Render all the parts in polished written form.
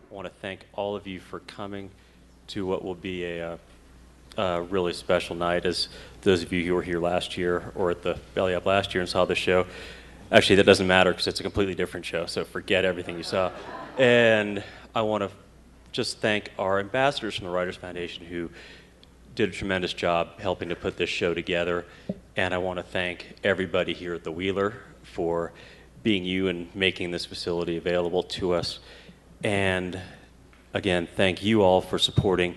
I want to thank all of you for coming to what will be a really special night. As those of you who were here last year or at the Belly Up last year and saw the show, actually that doesn't matter because it's a completely different show, so forget everything you saw. And I want to just thank our ambassadors from the Writers Foundation who did a tremendous job helping to put this show together. And I want to thank everybody here at the Wheeler for being you and making this facility available to us. And again, thank you all for supporting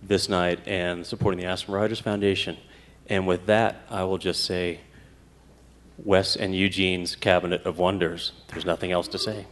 this night and supporting the Aspen Writers Foundation. And with that, I will just say, Wes and Eugene's Cabinet of Wonders. There's nothing else to say.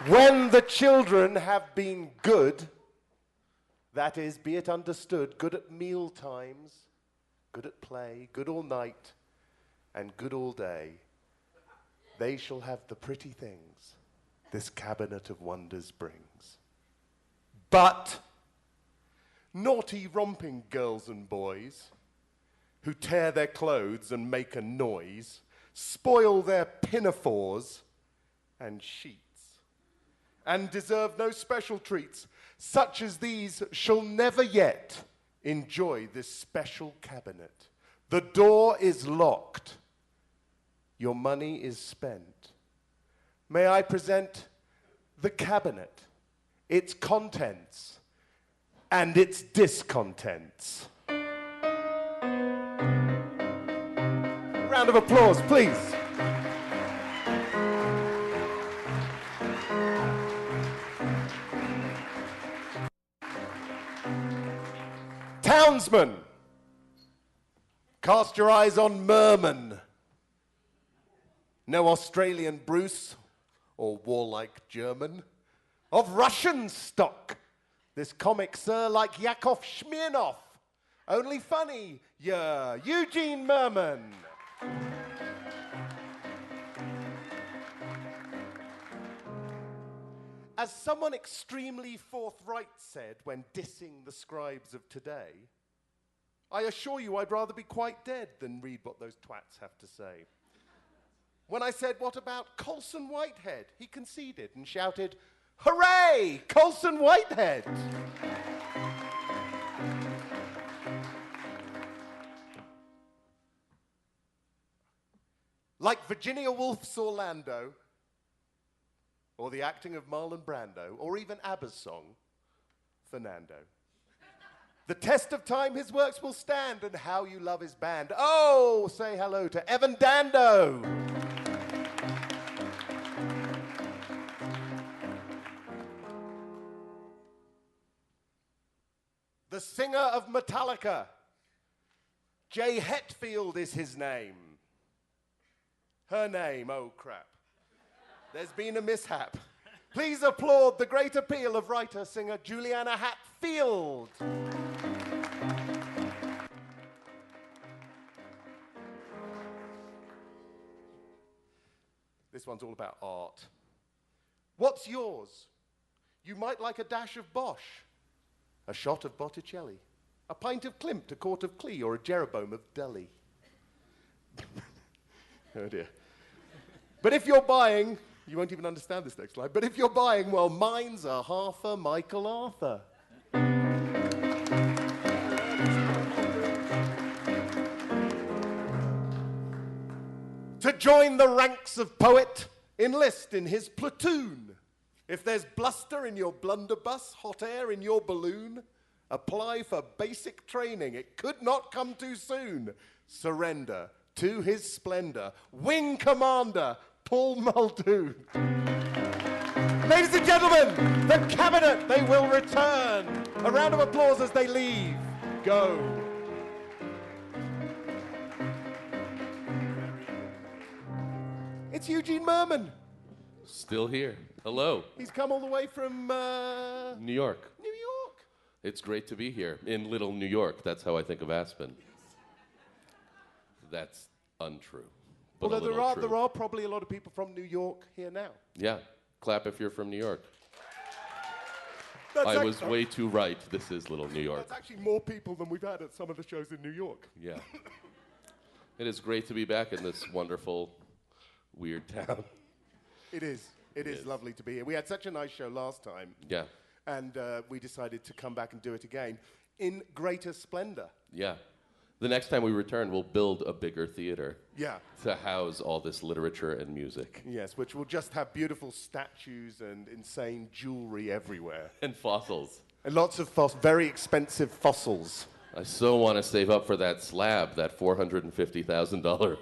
When the children have been good, that is, be it understood, good at meal times, good at play, good all night, and good all day, they shall have the pretty things this cabinet of wonders brings. But naughty romping girls and boys who tear their clothes and make a noise, spoil their pinafores and sheets, and deserve no special treats, such as these shall never yet enjoy this special cabinet. The door is locked. Your money is spent. May I present the cabinet, its contents, and its discontents. Round of applause, please. Townsmen, cast your eyes on Merman. No Australian Bruce or warlike German. Of Russian stock, this comic sir like Yakov Smirnov. Only funny, yeah, Eugene Merman. As someone extremely forthright said when dissing the scribes of today, I assure you I'd rather be quite dead than read what those twats have to say. When I said, what about Colson Whitehead? He conceded and shouted, hooray, Colson Whitehead! Like Virginia Woolf's Orlando, or the acting of Marlon Brando, or even ABBA's song, Fernando. The test of time his works will stand, and how you love his band. Oh, say hello to Evan Dando. The singer of Metallica, Jay Hetfield is his name. Her name, oh crap. There's been a mishap. Please applaud the great appeal of writer-singer Juliana Hatfield. This one's all about art. What's yours? You might like a dash of Bosch, a shot of Botticelli, a pint of Klimt, a quart of Klee, or a Jeroboam of Delhi. Oh dear. But if you're buying, you won't even understand this next slide, but if you're buying, well, mine's a half a Michael Arthur. To join the ranks of poet, enlist in his platoon. If there's bluster in your blunderbuss, hot air in your balloon, apply for basic training. It could not come too soon. Surrender to his splendor. Wing Commander Paul Muldoon. Ladies and gentlemen, the cabinet, they will return. A round of applause as they leave. Go. It's Eugene Merman. Still here. Hello. He's come all the way from New York. New York. It's great to be here in Little New York. That's how I think of Aspen. That's untrue. But Although there are probably a lot of people from New York here now. Yeah. Clap if you're from New York. That's I was way too right. This is Little New York. That's actually more people than we've had at some of the shows in New York. Yeah. It is great to be back in this wonderful, weird town. It is. It is lovely to be here. We had such a nice show last time. Yeah. And we decided to come back and do it again in greater splendor. Yeah. The next time we return, we'll build a bigger theater. Yeah. To house all this literature and music. Yes, which will just have beautiful statues and insane jewelry everywhere. And fossils. And lots of very expensive fossils. I so want to save up for that slab, that $450,000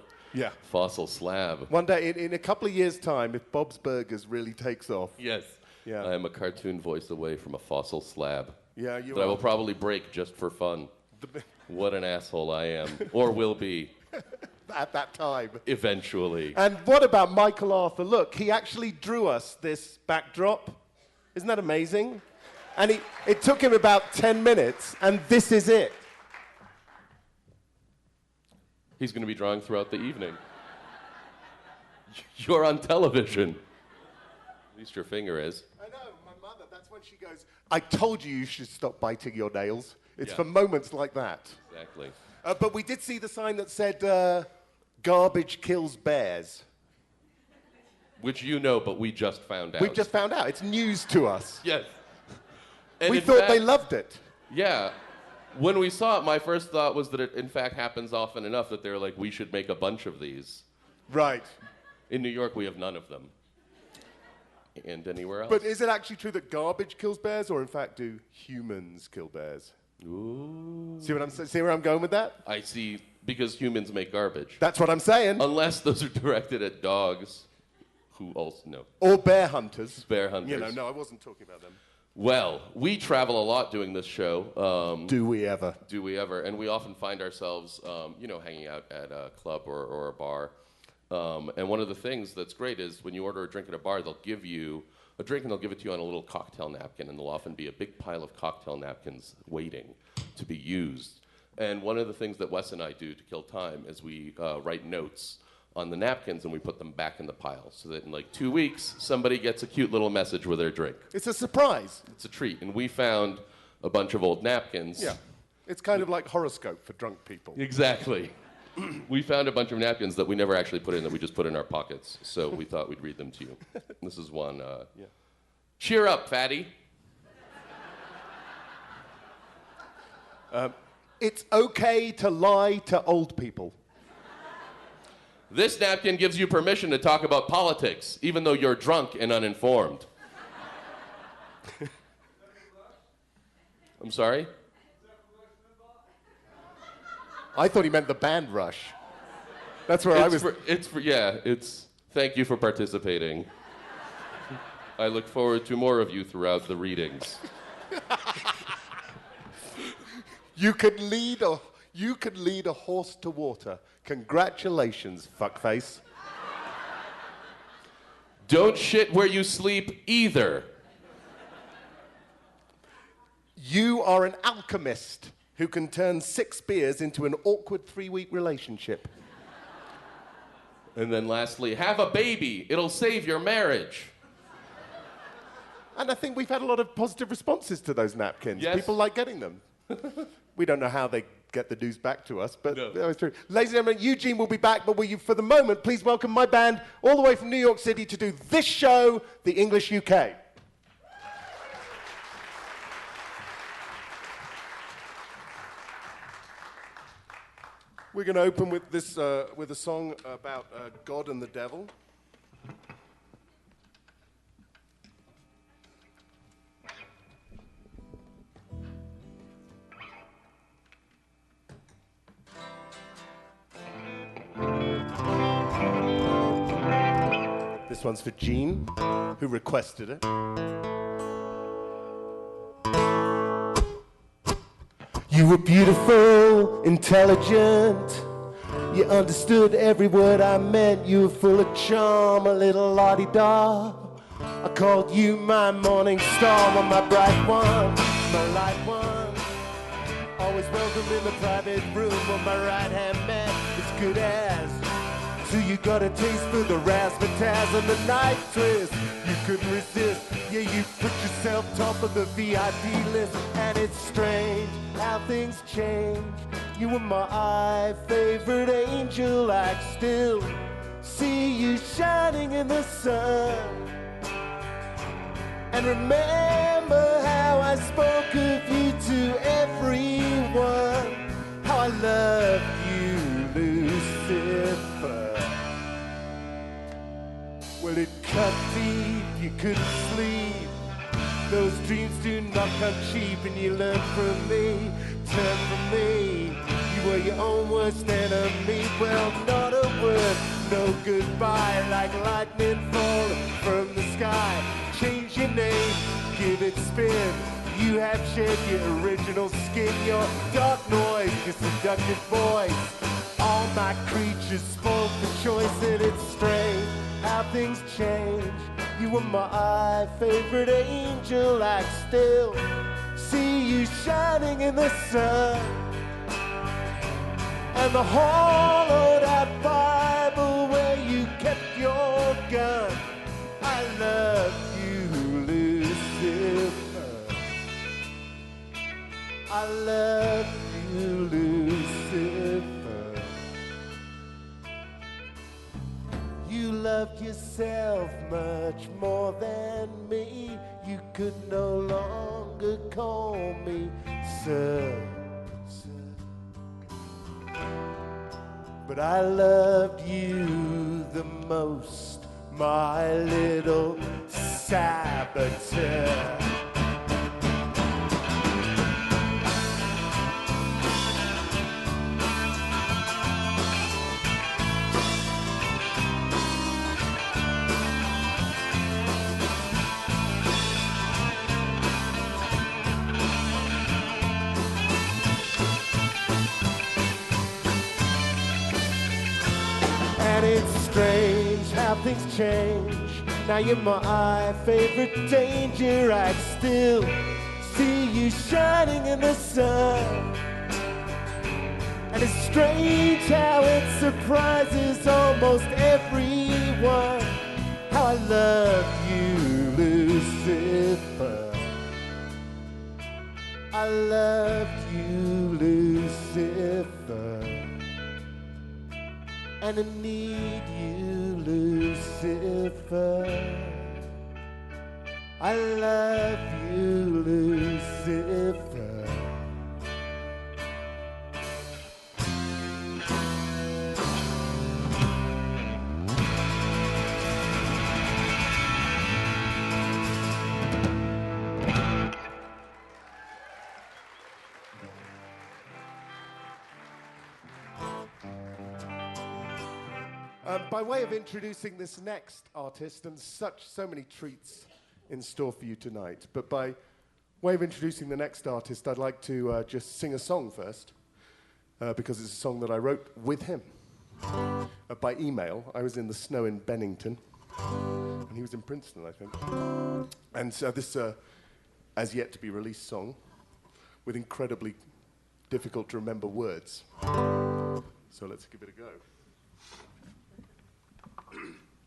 fossil slab. One day, in a couple of years' time, if Bob's Burgers really takes off. Yes. Yeah. I am a cartoon voice away from a fossil slab. Yeah, you that are. I will probably break just for fun. What an asshole I am. Or will be. At that time. Eventually. And what about Michael Arthur? Look, he actually drew us this backdrop. Isn't that amazing? And it took him about 10 minutes, and this is it. He's going to be drawing throughout the evening. You're on television. At least your finger is. I know, my mother, that's when she goes, I told you should stop biting your nails. It's Yeah. for moments like that. Exactly. But we did see the sign that said, garbage kills bears. Which you know, but we just found out. We've just found out. It's news to us. Yes. And We in thought fact, they loved it. Yeah. When we saw it, my first thought was that it, in fact, happens often enough that they're like, we should make a bunch of these. Right. In New York, we have none of them. And anywhere else. But is it actually true that garbage kills bears, or in fact do humans kill bears? Ooh. See where I'm going with that? I see, because humans make garbage. That's what I'm saying. Unless those are directed at dogs, who also, no. Or bear hunters. Bear hunters. You know, no, I wasn't talking about them. Well, we travel a lot doing this show. Do we ever? Do we ever? And we often find ourselves, hanging out at a club or a bar. And one of the things that's great is when you order a drink at a bar, they'll give you a drink and they'll give it to you on a little cocktail napkin, and there'll often be a big pile of cocktail napkins waiting to be used. And one of the things that Wes and I do to kill time is we write notes on the napkins and we put them back in the pile so that in like 2 weeks, somebody gets a cute little message with their drink. It's a surprise. It's a treat. And we found a bunch of old napkins. Yeah. It's kind of like horoscope for drunk people. Exactly. We found a bunch of napkins that we never actually put in, that we just put in our pockets. So we thought we'd read them to you. This is one. Cheer up, fatty. It's okay to lie to old people. This napkin gives you permission to talk about politics, even though you're drunk and uninformed. I'm sorry? I thought he meant the band Rush. That's where I was. It's thank you for participating. I look forward to more of you throughout the readings. You could lead a horse to water. Congratulations, fuckface. Don't shit where you sleep either. You are an alchemist who can turn 6 beers into an awkward 3-week relationship. And then lastly, have a baby. It'll save your marriage. And I think we've had a lot of positive responses to those napkins. Yes. People like getting them. We don't know how they get the news back to us, but No. that was true. Ladies and gentlemen, Eugene will be back, but will you, for the moment, please welcome my band all the way from New York City to do this show, The English UK. We're going to open with this, with a song about God and the devil. This one's for Jean, who requested it. You were beautiful, intelligent. You understood every word I meant. You were full of charm, a little la-di-da. I called you my morning star, on my bright one, my light one. Always welcome in the private room on my right-hand man, as good as. So you got a taste for the razzmatazz and the night twist. You couldn't resist, yeah, you put yourself top of the VIP list. And it's strange how things change. You were my favorite angel. I still see you shining in the sun. And remember how I spoke of you to everyone. How I loved you, Lucifer. Well, it cut deep, you couldn't sleep. Those dreams do not come cheap, and you learned from me, turn from me. You were your own worst enemy. Well, not a word, no goodbye. Like lightning falling from the sky. Change your name, give it spin. You have shed your original skin. Your dark noise, your seductive voice. All my creatures spoke the choice, and it's strange how things change. You were my favorite angel. I still see you shining in the sun. And the hollowed out Bible where you kept your gun. I love you, Lucifer. I love you, Lucifer. You loved yourself much more than me. You could no longer call me sir. But I loved you the most, my little saboteur. And it's strange how things change. Now you're my favorite danger. I still see you shining in the sun. And it's strange how it surprises almost everyone. How I love you, Lucifer. I love you, Lucifer. And I need you, Lucifer. I love you, Lucifer. By way of introducing this next artist, and so many treats in store for you tonight, but by way of introducing the next artist, I'd like to just sing a song first, because it's a song that I wrote with him by email. I was in the snow in Bennington, and he was in Princeton, I think. And so this as yet to be released song with incredibly difficult to remember words. So let's give it a go.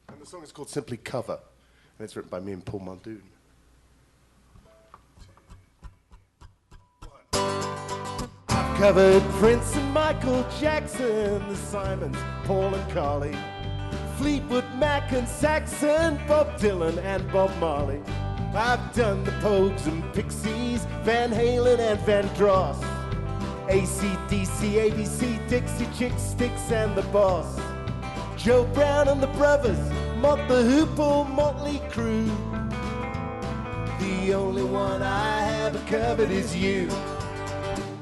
And the song is called simply Cover, and it's written by me and Paul Muldoon. I've covered Prince and Michael Jackson, the Simons, Paul and Carly, Fleetwood Mac and Saxon, Bob Dylan and Bob Marley. I've done the Pogues and Pixies, Van Halen and Van Dross, AC/DC, ABC, Dixie Chicks, Sticks and the Boss, Joe Brown and the Brothers, Mott the Hoople, Motley Crue. The only one I haven't covered is you.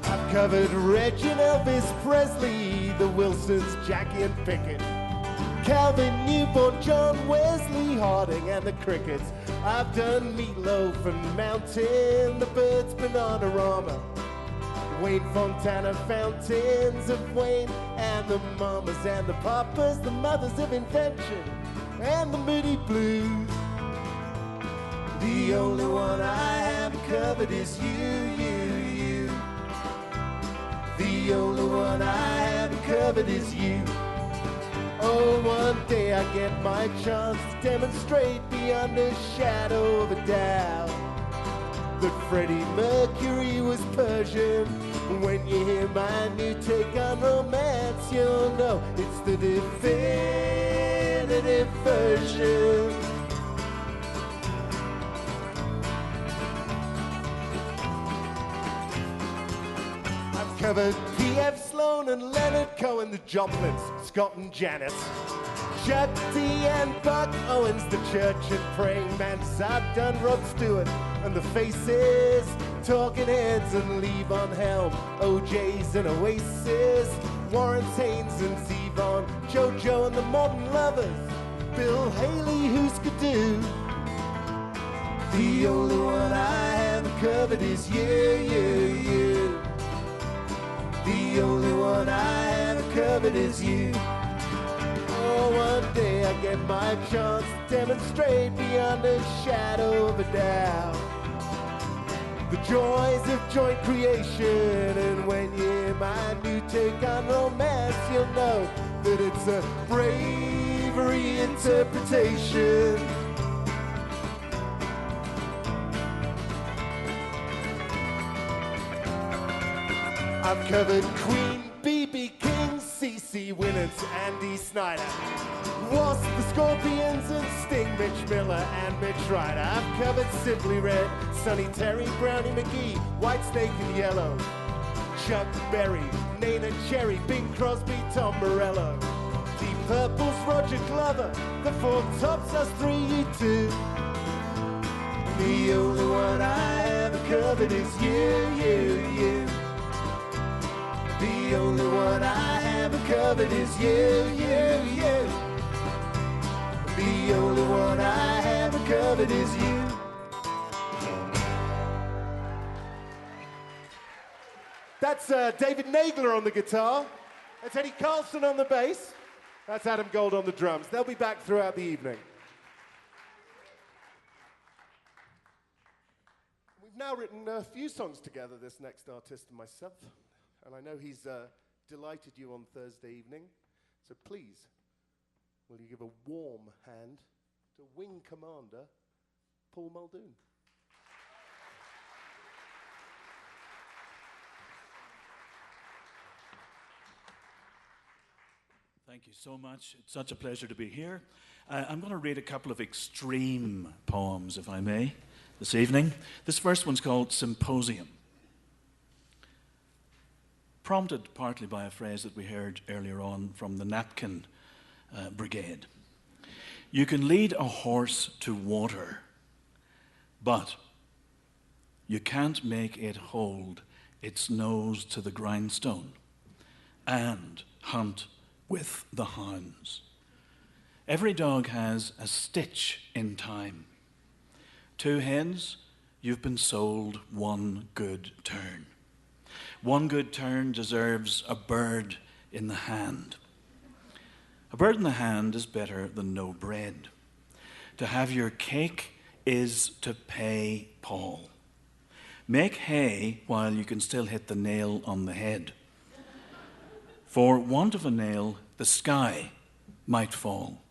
I've covered Reg and Elvis Presley, the Wilsons, Jackie and Pickett, Calvin Newborn, John Wesley, Harding and the Crickets. I've done Meatloaf and Mountain, the Birds, Bananarama, Wayne Fontana, Fountains of Wayne, and the Mamas and the Papas, the mothers of invention, and the Moody Blues. The only one I haven't covered is you. The only one I haven't covered is you. Oh, one day I get my chance to demonstrate beyond a shadow of a doubt that Freddie Mercury was Persian. When you hear my new take on romance, you'll know it's the definitive version. I've covered P.F. Sloan and Leonard Cohen, the Joplins, Scott and Janet, Chuck D and Buck Owens, the Church and Praying Mantis. I've done Rod Stewart and the Faces, Talking Heads and Levon Helm, OJ's and Oasis, Warren Haynes and Zevon, JoJo and the Modern Lovers, Bill Haley, Who's Skidoo. The only one I haven't covered is you. The only one I haven't covered is you. Oh, one day I get my chance to demonstrate beyond a shadow of a doubt the joys of joint creation. And when you hear my new take on romance, you'll know that it's a bravery interpretation. I've covered Queen, B.B. King, C.C. Winans, Andy Snyder, Wasp, the Scorpions, and Sting, Mitch Miller, and Mitch Ryder. I've covered Simply Red, Sonny Terry, Brownie McGee, Whitesnake and Yellow, Chuck Berry, Nana Cherry, Bing Crosby, Tom Morello, Deep Purple's Roger Glover, the Four Tops, us three, you two. The only one I haven't covered is you. The only one I haven't covered is you. The only one I haven't covered is you. That's David Nagler on the guitar. That's Eddie Carlson on the bass. That's Adam Gold on the drums. They'll be back throughout the evening. We've now written a few songs together, this next artist and myself. And I know he's delighted you on Thursday evening. So please, will you give a warm hand to Wing Commander Paul Muldoon? Thank you so much. It's such a pleasure to be here. I'm going to read a couple of extreme poems, if I may, this evening. This first one's called Symposium. Prompted partly by a phrase that we heard earlier on from the Napkin Brigade. You can lead a horse to water, but you can't make it hold its nose to the grindstone and hunt with the hounds. Every dog has a stitch in time. 2 heads, you've been sold 1 good turn. 1 good turn deserves a bird in the hand. A bird in the hand is better than no bread. To have your cake is to pay Paul. Make hay while you can still hit the nail on the head. For want of a nail, the sky might fall.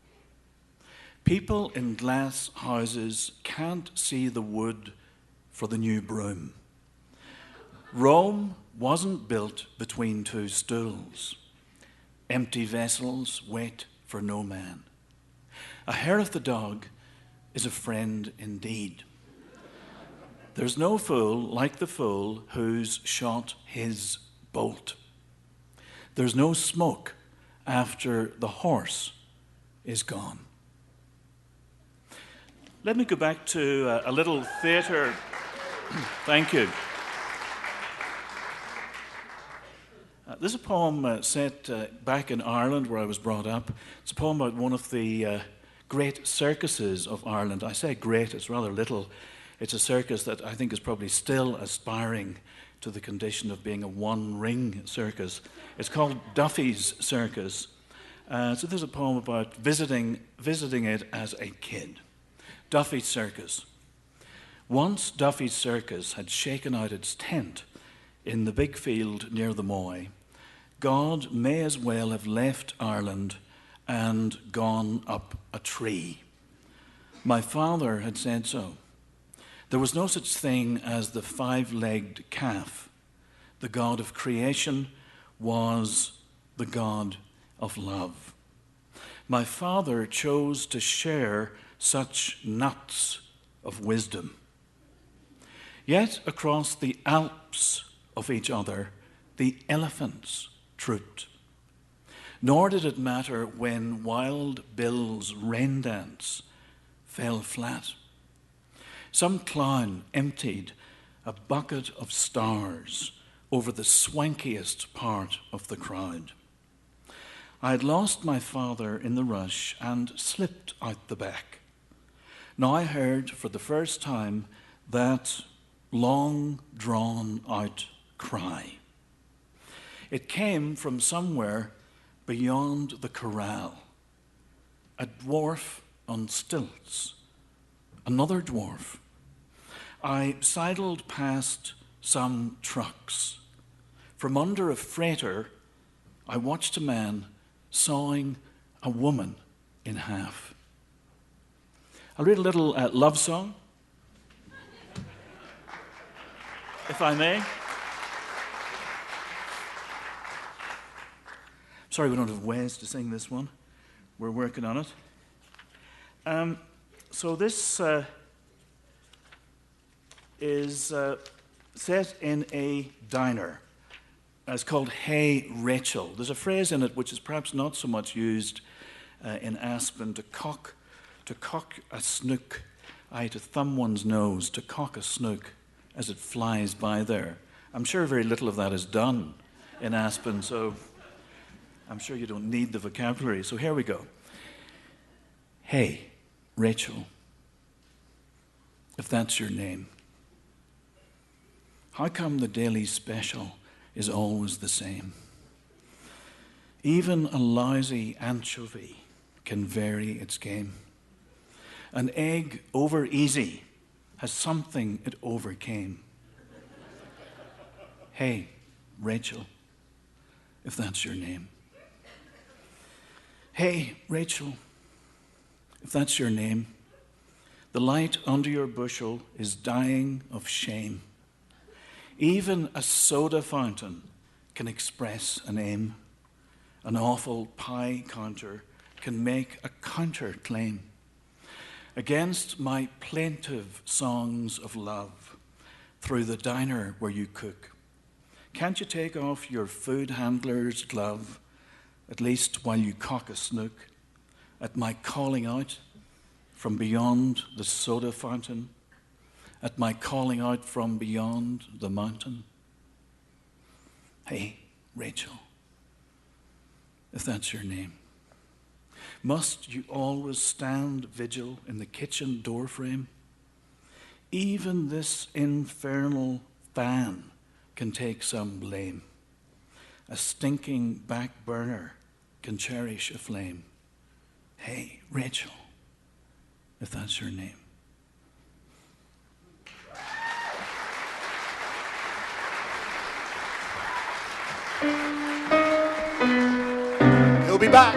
People in glass houses can't see the wood for the new broom. Rome wasn't built between two stools. Empty vessels wait for no man. A hair of the dog is a friend indeed. There's no fool like the fool who's shot his bolt. There's no smoke after the horse is gone. Let me go back to a little theatre. Thank you. This is a poem set back in Ireland where I was brought up. It's a poem about one of the great circuses of Ireland. I say great, it's rather little. It's a circus that I think is probably still aspiring to the condition of being a one-ring circus. It's called Duffy's Circus. So there's a poem about visiting it as a kid. Duffy's Circus. Once Duffy's Circus had shaken out its tent in the big field near the Moy, God may as well have left Ireland and gone up a tree. My father had said so. There was no such thing as the five-legged calf. The God of creation was the God of love. My father chose to share such nuts of wisdom. Yet across the Alps of each other, the elephants trooped. Nor did it matter when Wild Bill's rain dance fell flat. Some clown emptied a bucket of stars over the swankiest part of the crowd. I had lost my father in the rush and slipped out the back. Now I heard for the first time that long drawn out cry. It came from somewhere beyond the corral. A dwarf on stilts. Another dwarf. I sidled past some trucks. From under a freighter, I watched a man sawing a woman in half. I'll read a little love song, if I may. Sorry we don't have Wes to sing this one. We're working on it. So this is set in a diner. It's called Hey Rachel. There's a phrase in it which is perhaps not so much used in Aspen, to cock a snook, to thumb one's nose, to cock a snook as it flies by there. I'm sure very little of that is done in Aspen, so I'm sure you don't need the vocabulary. So here we go. Hey, Rachel, if that's your name, how come the daily special is always the same? Even a lousy anchovy can vary its game. An egg over easy has something it overcame. Hey, Rachel, if that's your name. Hey, Rachel, if that's your name, the light under your bushel is dying of shame. Even a soda fountain can express an aim. An awful pie counter can make a counter-claim against my plaintive songs of love through the diner where you cook. Can't you take off your food handler's glove, at least while you cock a snook, at my calling out from beyond the soda fountain, at my calling out from beyond the mountain? Hey, Rachel, if that's your name, must you always stand vigil in the kitchen doorframe? Even this infernal fan can take some blame. A stinking back burner can cherish a flame. Hey, Rachel, if that's your name. He'll be back.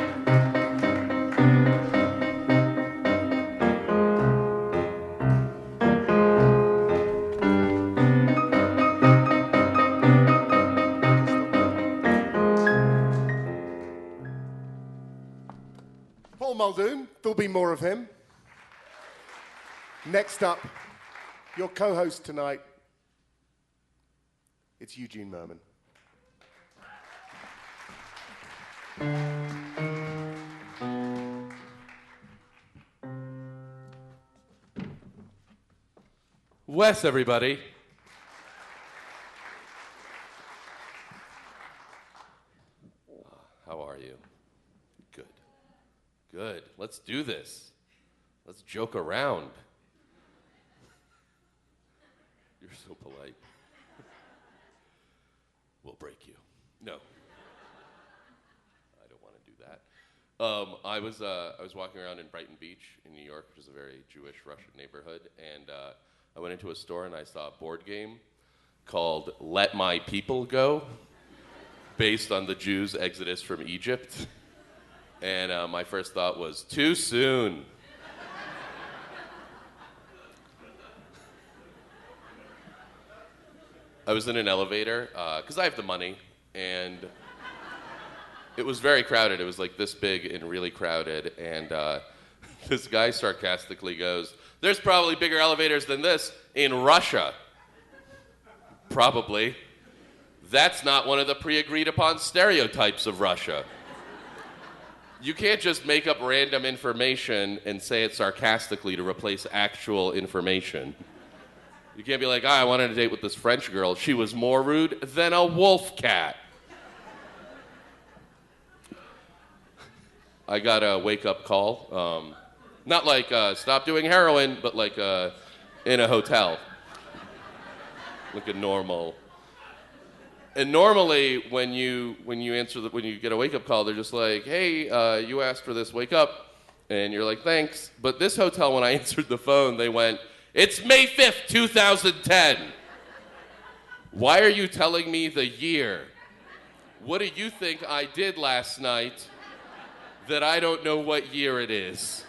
Paul Muldoon, there'll be more of him. Next up, your co-host tonight, it's Eugene Merman. Wes, everybody. How are you? Good. Good. Let's do this. Let's joke around. You're so polite. We'll break you. No. I don't want to do that. I was walking around in Brighton Beach in New York, which is a very Jewish Russian neighborhood, and I went into a store and I saw a board game called Let My People Go, based on the Jews' exodus from Egypt. And my first thought was, too soon. I was in an elevator, because I have the money, and it was very crowded. It was like this big and really crowded, and this guy sarcastically goes, "There's probably bigger elevators than this in Russia." Probably. That's not one of the pre-agreed upon stereotypes of Russia. You can't just make up random information and say it sarcastically to replace actual information. You can't be like, I wanted a date with this French girl. She was more rude than a wolf cat. I got a wake-up call. Not like stop doing heroin, but like in a hotel. Like a normal. And normally, when you get a wake-up call, they're just like, hey, you asked for this wake-up. And you're like, thanks. But this hotel, when I answered the phone, they went, it's May 5th, 2010. Why are you telling me the year? What do you think I did last night that I don't know what year it is?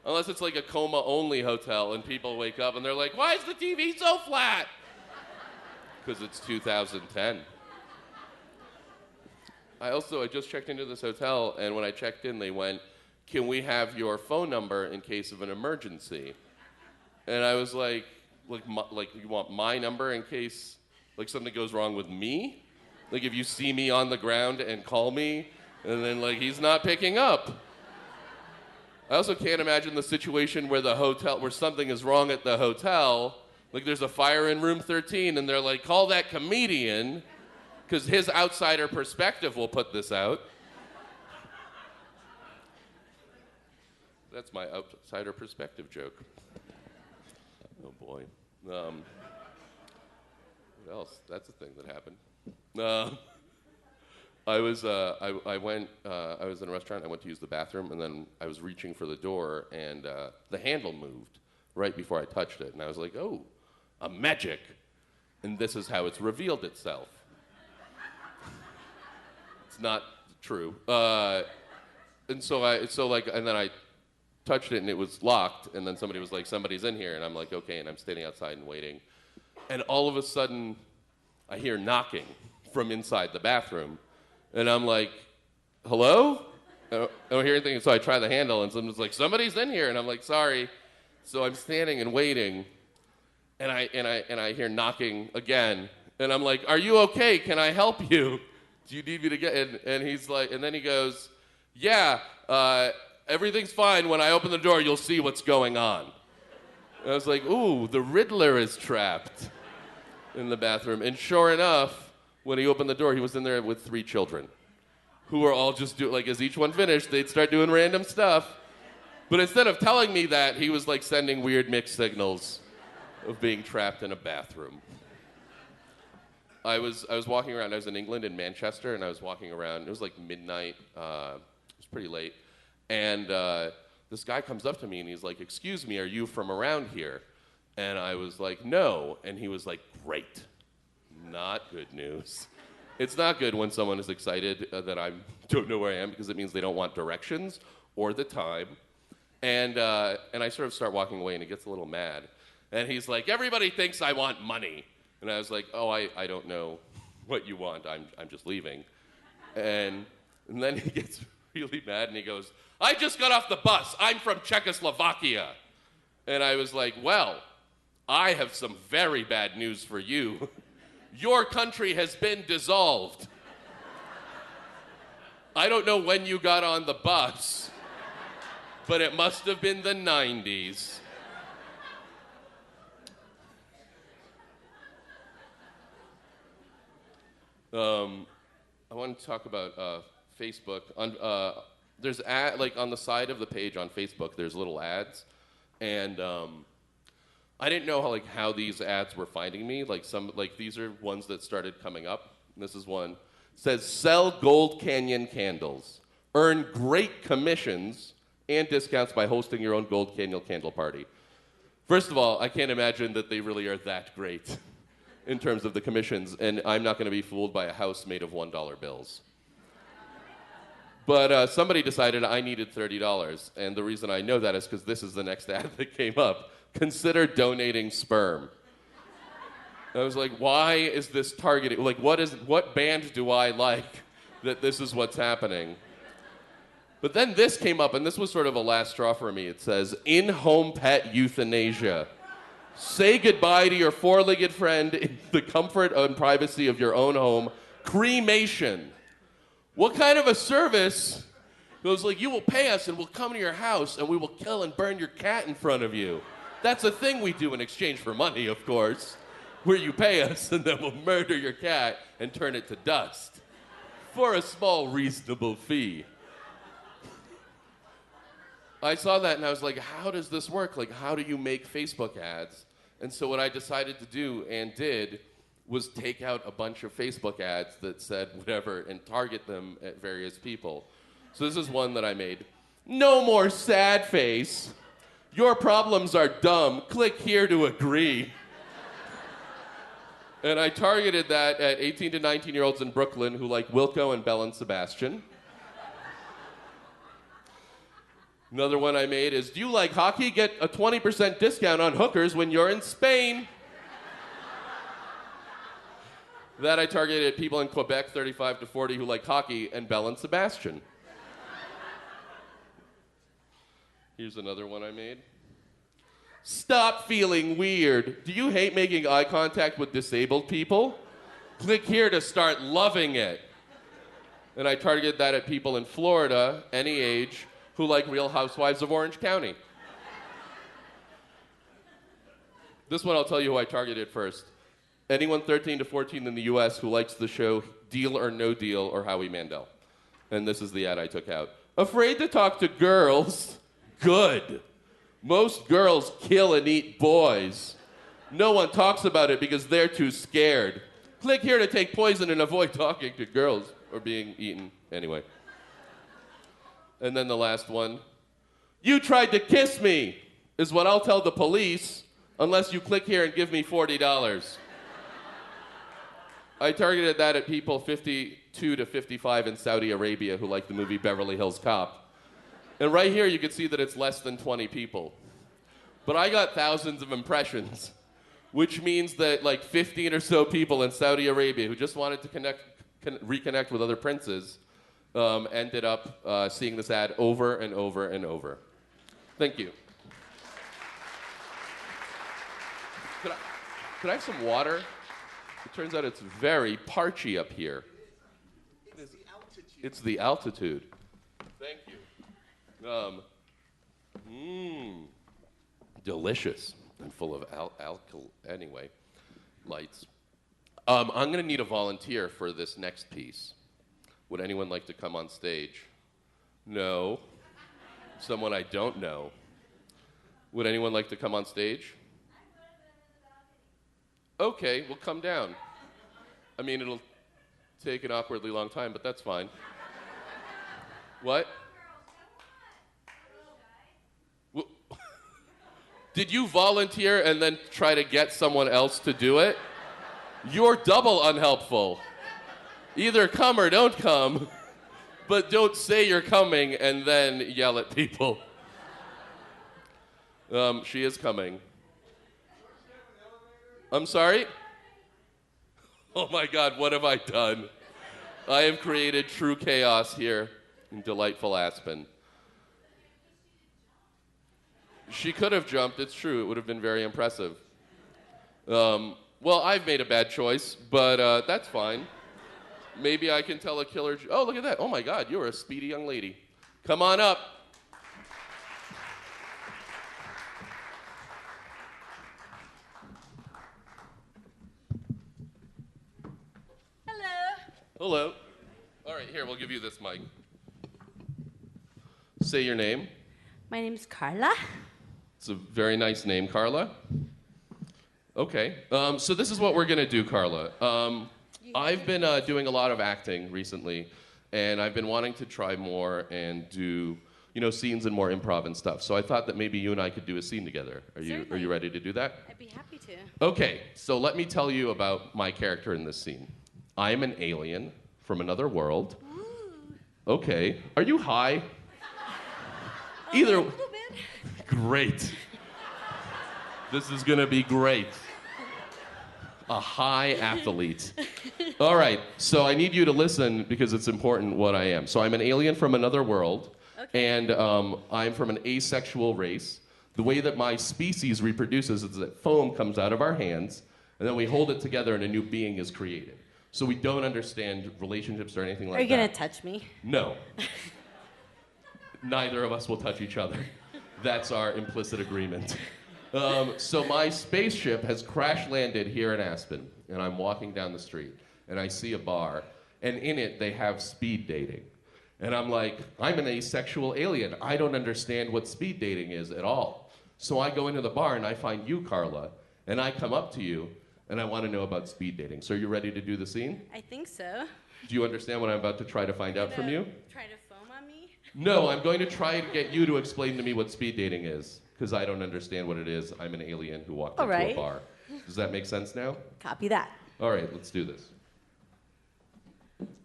Unless it's like a coma-only hotel and people wake up and they're like, why is the TV so flat? Because it's 2010. I just checked into this hotel, and when I checked in, they went, can we have your phone number in case of an emergency? And I was like, you want my number in case like something goes wrong with me? Like if you see me on the ground and call me, and then like he's not picking up. I also can't imagine the situation where where something is wrong at the hotel. Like there's a fire in room 13, and they're like, call that comedian, because his outsider perspective will put this out. That's my outsider perspective joke. Oh boy. What else? That's a thing that happened. I was in a restaurant. I went to use the bathroom, and then I was reaching for the door, and the handle moved right before I touched it, and I was like, "Oh, a magic!" And this is how it's revealed itself. It's not true. And then I touched it, and it was locked, and then somebody was like, somebody's in here, and I'm like, okay, and I'm standing outside and waiting, and all of a sudden I hear knocking from inside the bathroom, and I'm like, hello? I don't hear anything, so I try the handle, and someone's like, somebody's in here, and I'm like, sorry. So I'm standing and waiting, and I hear knocking again, and I'm like, are you okay? Can I help you? Do you need me to get? And he's like, and then he goes, yeah, everything's fine. When I open the door, you'll see what's going on. And I was like, ooh, the Riddler is trapped in the bathroom. And sure enough, when he opened the door, he was in there with 3 children who were all just as each one finished, they'd start doing random stuff. But instead of telling me that, he was like sending weird mixed signals of being trapped in a bathroom. I was walking around. I was in England, in Manchester, and I was walking around. It was like midnight. It was pretty late. And this guy comes up to me and he's like, "Excuse me, are you from around here?" And I was like, "No." And he was like, "Great. Not good news." It's not good when someone is excited that I don't know where I am, because it means they don't want directions or the time. And I sort of start walking away, and he gets a little mad. And he's like, "Everybody thinks I want money." And I was like, "Oh, I don't know what you want. I'm just leaving." And then he gets really mad, and he goes, "I just got off the bus. I'm from Czechoslovakia." And I was like, "Well, I have some very bad news for you. Your country has been dissolved. I don't know when you got on the bus, but it must have been the 90s. I want to talk about Facebook. There's on the side of the page on Facebook, there's little ads, and I didn't know how these ads were finding me. These are ones that started coming up. And this is one. It says, "Sell Gold Canyon candles. Earn great commissions and discounts by hosting your own Gold Canyon candle party." First of all, I can't imagine that they really are that great in terms of the commissions, and I'm not going to be fooled by a house made of $1 bills. But somebody decided I needed $30, and the reason I know that is because this is the next ad that came up. "Consider donating sperm." I was like, why is this targeted? What band do I like that this is what's happening? But then this came up, and this was sort of a last straw for me. It says, "In-home pet euthanasia. Say goodbye to your four-legged friend in the comfort and privacy of your own home. Cremation." What kind of a service? It was like, "You will pay us, and we'll come to your house, and we will kill and burn your cat in front of you." That's a thing we do in exchange for money, of course, where you pay us, and then we'll murder your cat and turn it to dust for a small, reasonable fee. I saw that, and I was like, how does this work? How do you make Facebook ads? And so what I decided to do and did was take out a bunch of Facebook ads that said whatever and target them at various people. So this is one that I made. "No more sad face. Your problems are dumb. Click here to agree." And I targeted that at 18 to 19-year-olds in Brooklyn who like Wilco and Belle and Sebastian. Another one I made is, "Do you like hockey? Get a 20% discount on hookers when you're in Spain." That I targeted at people in Quebec, 35 to 40, who like hockey and Belle and Sebastian. Here's another one I made. "Stop feeling weird. Do you hate making eye contact with disabled people? Click here to start loving it." And I targeted that at people in Florida, any age, who like Real Housewives of Orange County. This one I'll tell you who I targeted first. Anyone 13 to 14 in the US who likes the show Deal or No Deal or Howie Mandel. And this is the ad I took out. "Afraid to talk to girls? Good. Most girls kill and eat boys. No one talks about it because they're too scared. Click here to take poison and avoid talking to girls or being eaten." Anyway. And then the last one. "You tried to kiss me is what I'll tell the police unless you click here and give me $40. I targeted that at people 52 to 55 in Saudi Arabia who like the movie Beverly Hills Cop. And right here you can see that it's less than 20 people. But I got thousands of impressions, which means that 15 or so people in Saudi Arabia who just wanted to reconnect with other princes ended up seeing this ad over and over and over. Thank you. Could I have some water? It turns out it's very parchy up here. It's the altitude. It's the altitude. Thank you. Delicious and full of lights. I'm going to need a volunteer for this next piece. Would anyone like to come on stage? No. Someone I don't know. Would anyone like to come on stage? Okay, we'll come down. I mean, it'll take an awkwardly long time, but that's fine. What? Did you volunteer and then try to get someone else to do it? You're double unhelpful. Either come or don't come, but don't say you're coming and then yell at people. She is coming. I'm sorry? Oh my God, what have I done? I have created true chaos here in delightful Aspen. She could have jumped, it's true, it would have been very impressive. Well, I've made a bad choice, but that's fine. Maybe I can tell a killer... Oh, look at that. Oh my God, you're a speedy young lady. Come on up. Hello. All right, here, we'll give you this mic. Say your name. My name's Carla. It's a very nice name, Carla. Okay, so this is what we're gonna do, Carla. I've been doing a lot of acting recently, and I've been wanting to try more and do, scenes and more improv and stuff. So I thought that maybe you and I could do a scene together. Are you ready to do that? I'd be happy to. Okay, so let me tell you about my character in this scene. I am an alien from another world. Ooh. Okay, are you high? A little bit. Great. This is gonna be great. A high athlete. All right, so I need you to listen because it's important what I am. So I'm an alien from another world, and I'm from an asexual race. The way that my species reproduces is that foam comes out of our hands, and then we hold it together and a new being is created. So we don't understand relationships or anything like that. Are you gonna touch me? No. Neither of us will touch each other. That's our implicit agreement. So my spaceship has crash landed here in Aspen, and I'm walking down the street, and I see a bar, and in it they have speed dating. And I'm like, I'm an asexual alien. I don't understand what speed dating is at all. So I go into the bar, and I find you, Carla, and I come up to you, and I want to know about speed dating. So are you ready to do the scene? I think so. Do you understand what I'm about to try to find out from you? Try to foam on me? No, I'm going to try and get you to explain to me what speed dating is, because I don't understand what it is. I'm an alien who walked into a bar. Does that make sense now? Copy that. All right, let's do this.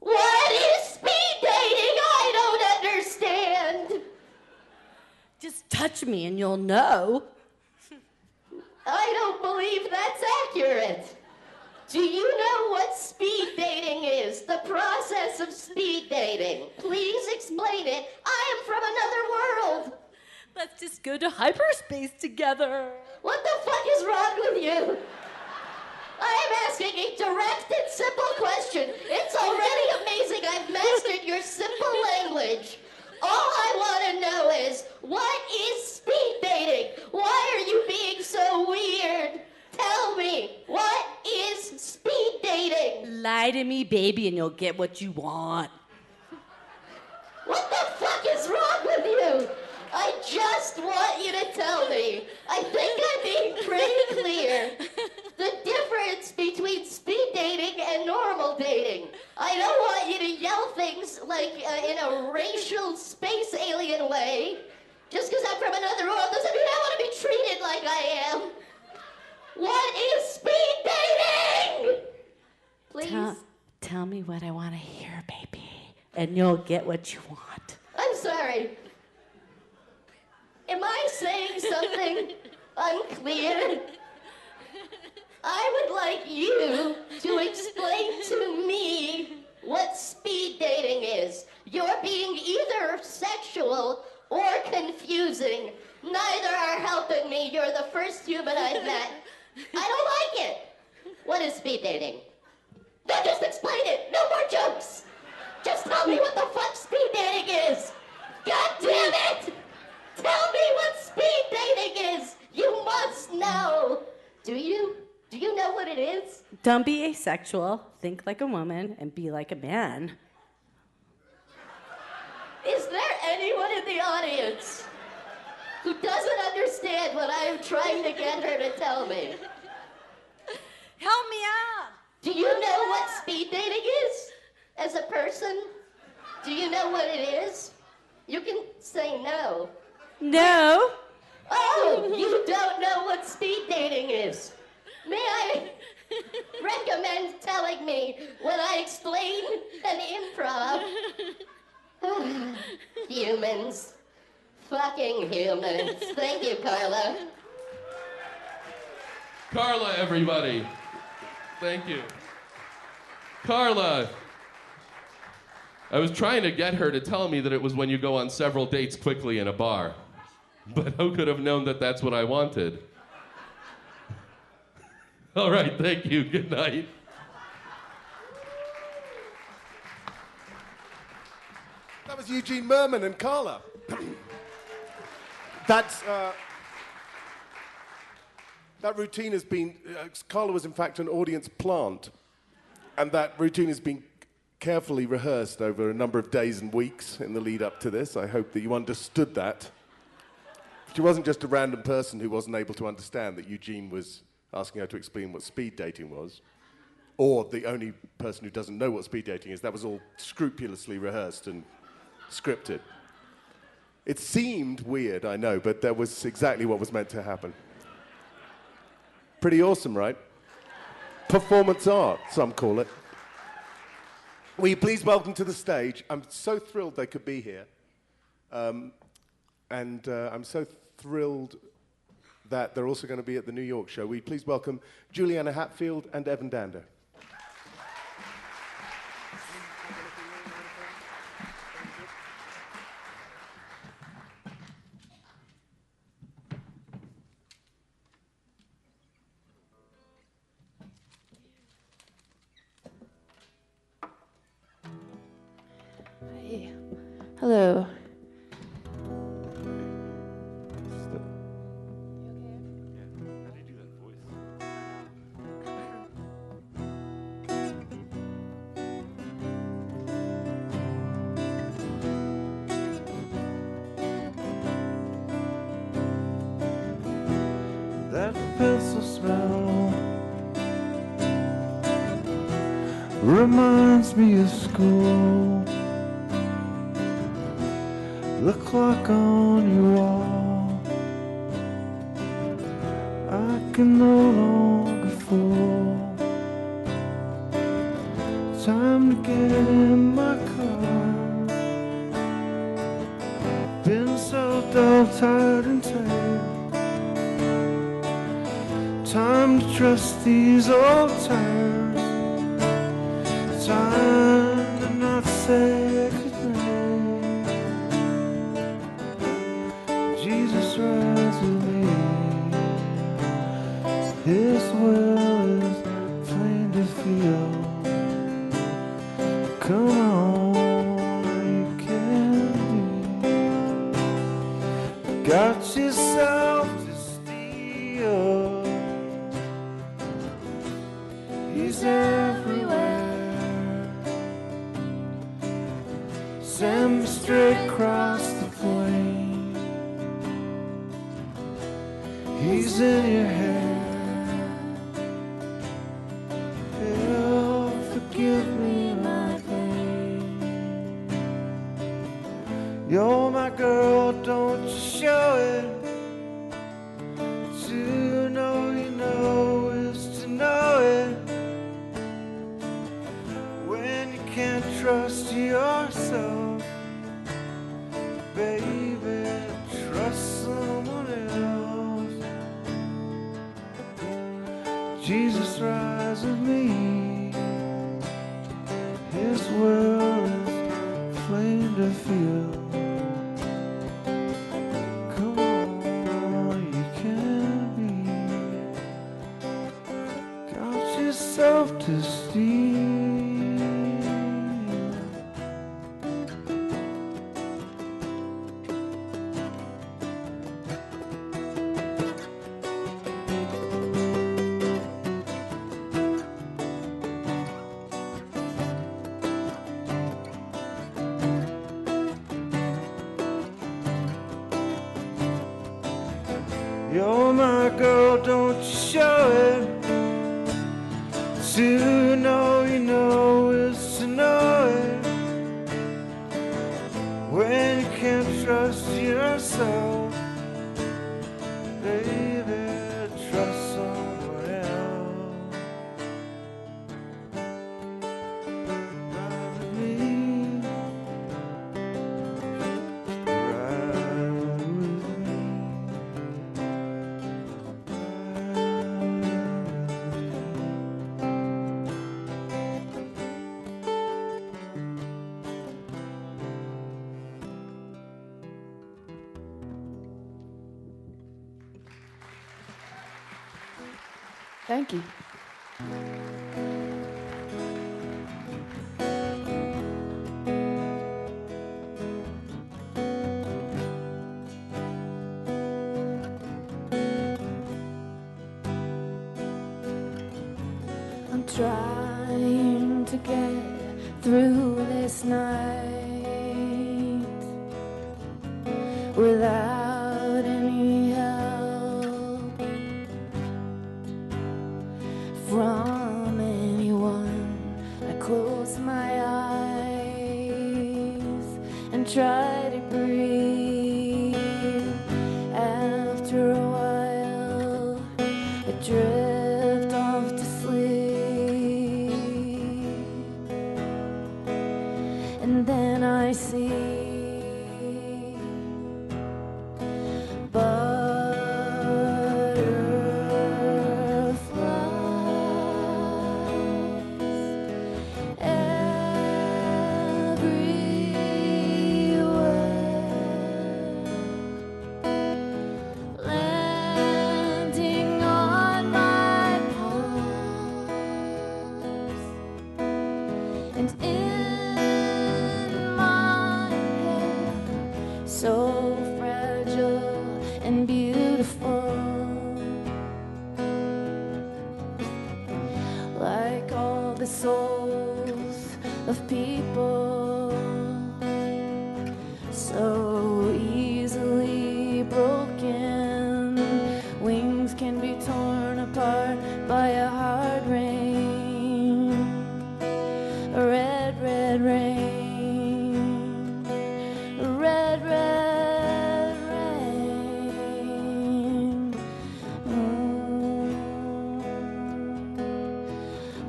What is speed dating? I don't understand. Just touch me and you'll know. I don't believe that's accurate. Do you know what speed dating is? The process of speed dating. Please explain it. I am from another world. Let's just go to hyperspace together. What the fuck is wrong with you? I am asking a direct and simple question. It's already amazing I've mastered your simple language. All I want to know is, what is speed dating? Why are you being so weird? Tell me, what is speed dating? Lie to me, baby, and you'll get what you want. What the fuck is wrong with you? I just want you to tell me. I think I'm being pretty clear. The difference between speed dating and normal dating. I don't want you to yell things like in a racial space alien way. Just because I'm from another world doesn't mean I want to be treated like I am. What is speed dating? Please? Tell me what I want to hear, baby, and you'll get what you want. I'm sorry. Am I saying something unclear? I would like you to explain to me what speed dating is. You're being either sexual or confusing. Neither are helping me. You're the first human I've met. I don't like it. What is speed dating? No, just explain it. No more jokes. Just tell me what the fuck speed dating is. God damn it! Tell me what speed dating is. You must know. Do you? Do you know what it is? Don't be asexual, think like a woman, and be like a man. Is there anyone in the audience who doesn't understand what I am trying to get her to tell me? Help me out! Do you know what speed dating is as a person? Do you know what it is? You can say no. No. Oh, you don't know dating is. May I recommend telling me when I explain an improv? Humans. Fucking humans. Thank you, Carla. Carla, everybody. Thank you. Carla. I was trying to get her to tell me that it was when you go on several dates quickly in a bar. But who could have known that that's what I wanted? All right, thank you. Good night. That was Eugene Merman and Carla. That routine has been, Carla was in fact an audience plant, and that routine has been carefully rehearsed over a number of days and weeks in the lead up to this. I hope that you understood that. She wasn't just a random person who wasn't able to understand that Eugene was asking her to explain what speed dating was, or the only person who doesn't know what speed dating is. That was all scrupulously rehearsed and scripted. It seemed weird, I know, but that was exactly what was meant to happen. Pretty awesome, right? Performance art, some call it. Will you please welcome to the stage? I'm so thrilled they could be here. And I'm so thrilled that they're also going to be at the New York show. Will you please welcome Juliana Hatfield and Evan Danda. Hello. That pencil smell reminds me of school. The clock on your wall, I can no longer fool. Time to get in my car. Been so dull, tired and tired. Time to trust these old tires. Time to not say goodnight. Jesus rides with me. His will is plain to feel. Come on, you can be. Got yourself to steal. He's everywhere. Send me straight across the plain. He's in your hair. He'll forgive me my pain. You're my girl, don't you show it. To know you know is to know it. When you can't trust yourself, baby, trust someone else. Jesus rides with me. His will is plain to feel. Come on, you can be. Got yourself to steal. You're my girl, don't you show it. To know you know is to know it. When you can't trust yourself, baby, trust Thank you. I'm trying to get through this night without any help from anyone. I close my eyes and try to breathe. After a while, I drift off to sleep, and then I see landing on my palms and in my hair, so fragile and beautiful, like all the souls of people, so easily broken. Wings can be torn apart by a hard rain, a red, red rain, a red, red rain.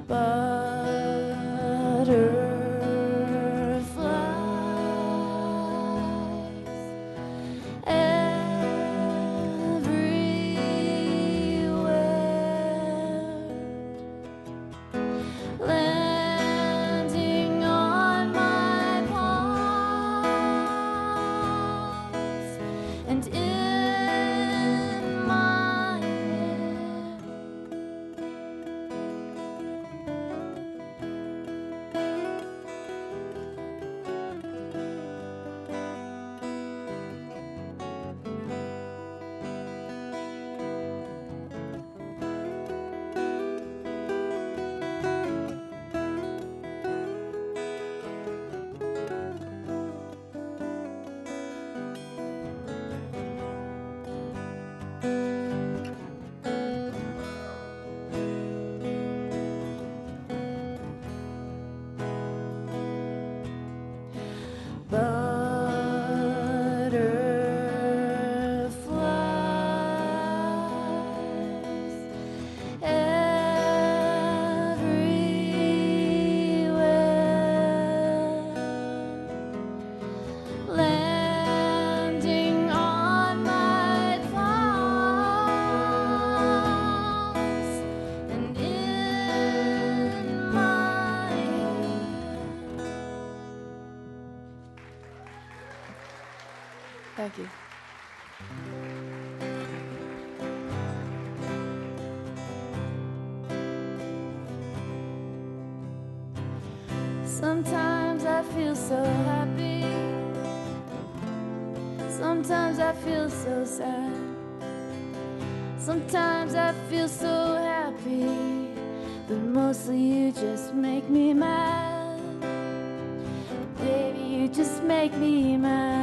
Butterflies everywhere, landing on my palms and in my hair. Butterflies everywhere, landing on my palms and in my hair. Thank you. Sometimes I feel so happy, sometimes I feel so sad, sometimes I feel so happy, but mostly you just make me mad. Baby, you just make me mad.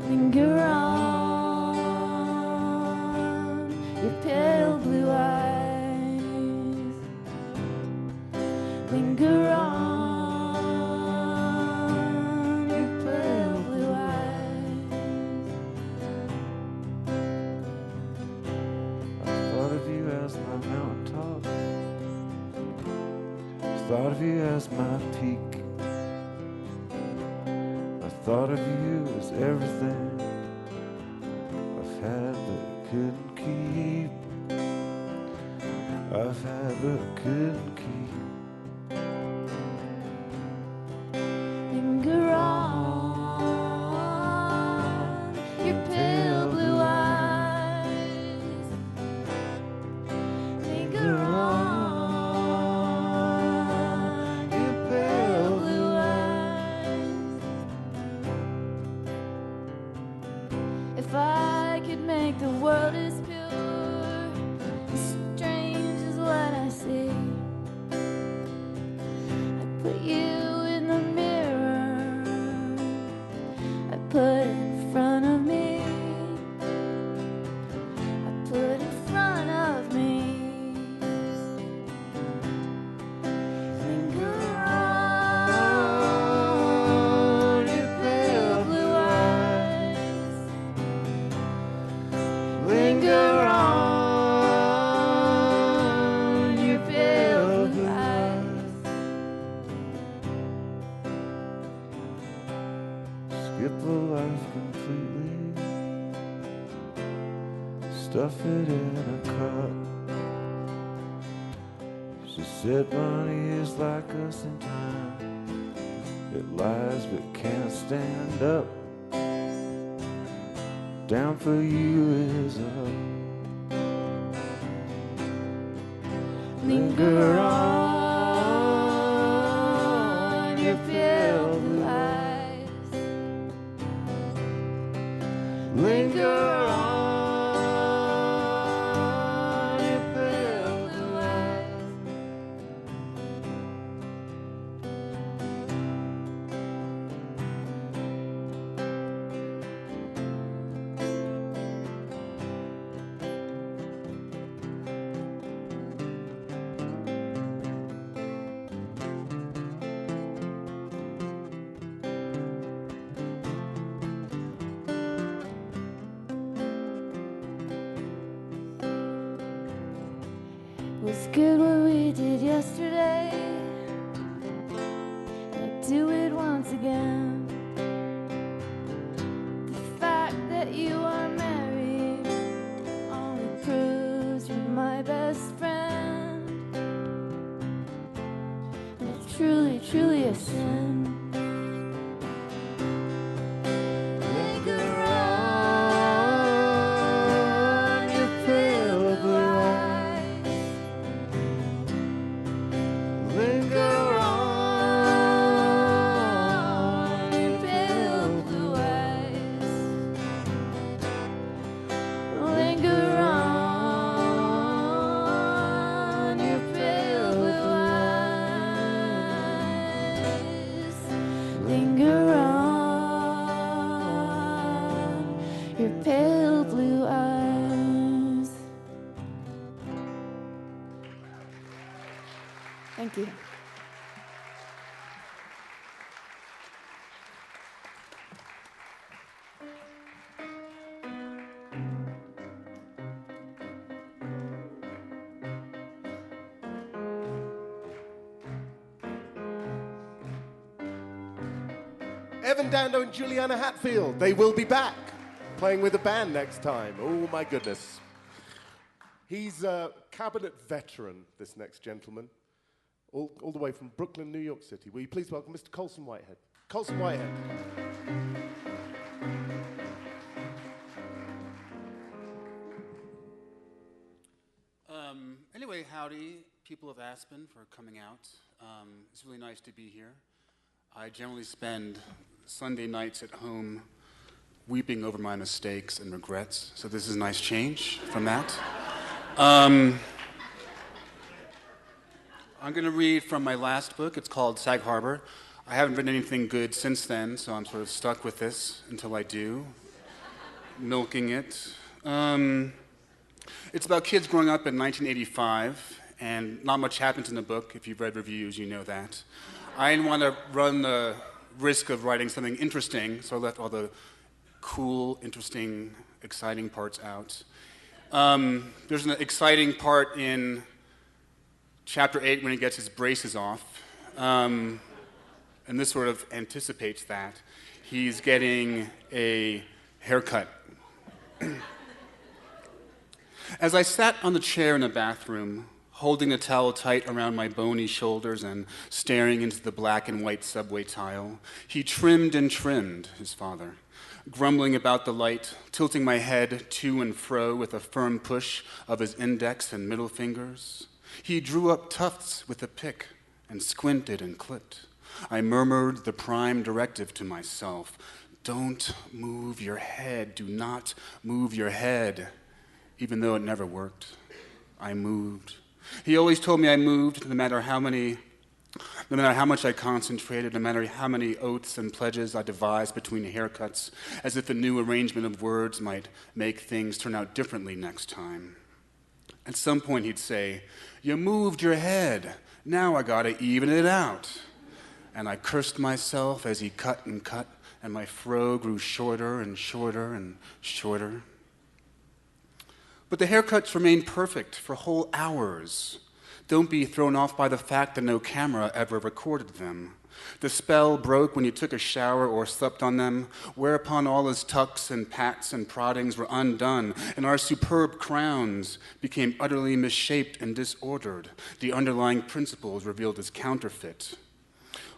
Linger on your pale blue eyes, linger on your pale blue eyes. I thought of you as my mountaintop, I thought of you as my peak, I thought of you as everything I've had but couldn't keep, I've had but couldn't keep. Linger on your pale blue eyes, could make the world as pure, as strange as what I see. I put you in the mirror, I put it in front of me, I put in front of me. Linger on your pale blue eyes. Linger on your pale blue eyes. Skip the life completely. Stuff it in a cup. She said money is like us in time. It lies but can't stand up. Down for you is up. Linger on your pale blue eyes. Linger on your pale blue eyes. Was good what we did yesterday. I'd do it once again. The fact that you are married only proves you're my best friend. And it's truly, truly a sin. Linger on your pale blue eyes. Linger on your pale blue eyes. Linger on your pale blue eyes. Linger on your pale blue eyes. Thank you. Evan Dando and Juliana Hatfield, they will be back playing with the band next time. Oh my goodness. He's a cabinet veteran, this next gentleman, all the way from Brooklyn, New York City. Will you please welcome Mr. Colson Whitehead? Colson Whitehead. Anyway, howdy, people of Aspen, for coming out. It's really nice to be here. I generally spend Sunday nights at home weeping over my mistakes and regrets, so this is a nice change from that. I'm going to read from my last book. It's called Sag Harbor. I haven't written anything good since then, so I'm sort of stuck with this until I do, milking it. It's about kids growing up in 1985, and not much happens in the book. If you've read reviews, you know that. I didn't want to run the risk of writing something interesting, so I left all the cool, interesting, exciting parts out. There's an exciting part in chapter 8 when he gets his braces off, and this sort of anticipates that. He's getting a haircut. As I sat on the chair in the bathroom, holding the towel tight around my bony shoulders and staring into the black and white subway tile, he trimmed and trimmed, his father, grumbling about the light, tilting my head to and fro with a firm push of his index and middle fingers. He drew up tufts with a pick and squinted and clipped. I murmured the prime directive to myself, don't move your head. Do not move your head. Even though it never worked, I moved. He always told me I moved no matter how much I concentrated, no matter how many oaths and pledges I devised between haircuts, as if a new arrangement of words might make things turn out differently next time. At some point he'd say, "You moved your head. Now I gotta even it out." And I cursed myself as he cut, and my fro grew shorter and shorter and shorter. But the haircuts remained perfect for whole hours. Don't be thrown off by the fact that no camera ever recorded them. The spell broke when you took a shower or slept on them, whereupon all his tucks and pats and proddings were undone, and our superb crowns became utterly misshaped and disordered, the underlying principles revealed as counterfeit.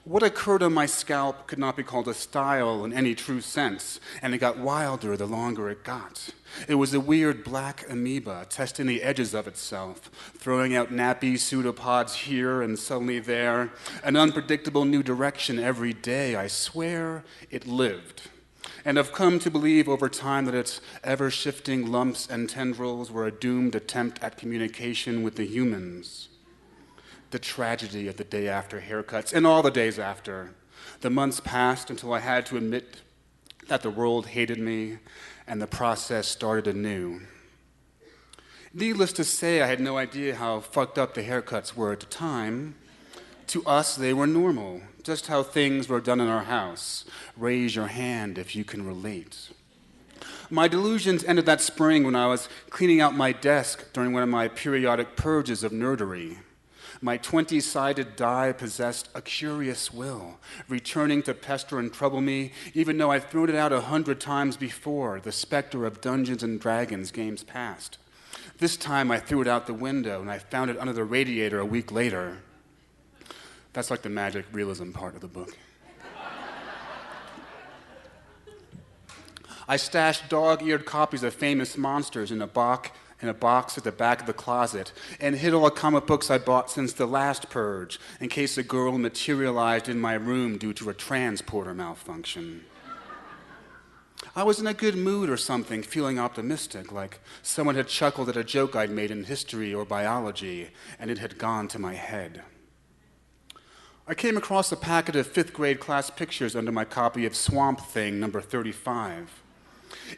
What occurred on my scalp could not be called a style in any true sense, and it got wilder the longer it got. It was a weird black amoeba testing the edges of itself, throwing out nappy pseudopods here and suddenly there, an unpredictable new direction every day. I swear it lived. And I've come to believe over time that its ever-shifting lumps and tendrils were a doomed attempt at communication with the humans. The tragedy of the day after haircuts, and all the days after. The months passed until I had to admit that the world hated me, and the process started anew. Needless to say, I had no idea how fucked up the haircuts were at the time. To us, they were normal, just how things were done in our house. Raise your hand if you can relate. My delusions ended that spring when I was cleaning out my desk during one of my periodic purges of nerdery. My 20-sided die possessed a curious will, returning to pester and trouble me, even though I'd thrown it out 100 times before, the specter of Dungeons and Dragons games past. This time I threw it out the window, and I found it under the radiator a week later. That's like the magic realism part of the book. I stashed dog-eared copies of famous monsters in a box at the back of the closet, and hid all the comic books I bought since the last purge, in case a girl materialized in my room due to a transporter malfunction. I was in a good mood or something, feeling optimistic, like someone had chuckled at a joke I'd made in history or biology, and it had gone to my head. I came across a packet of 5th grade class pictures under my copy of Swamp Thing number 35.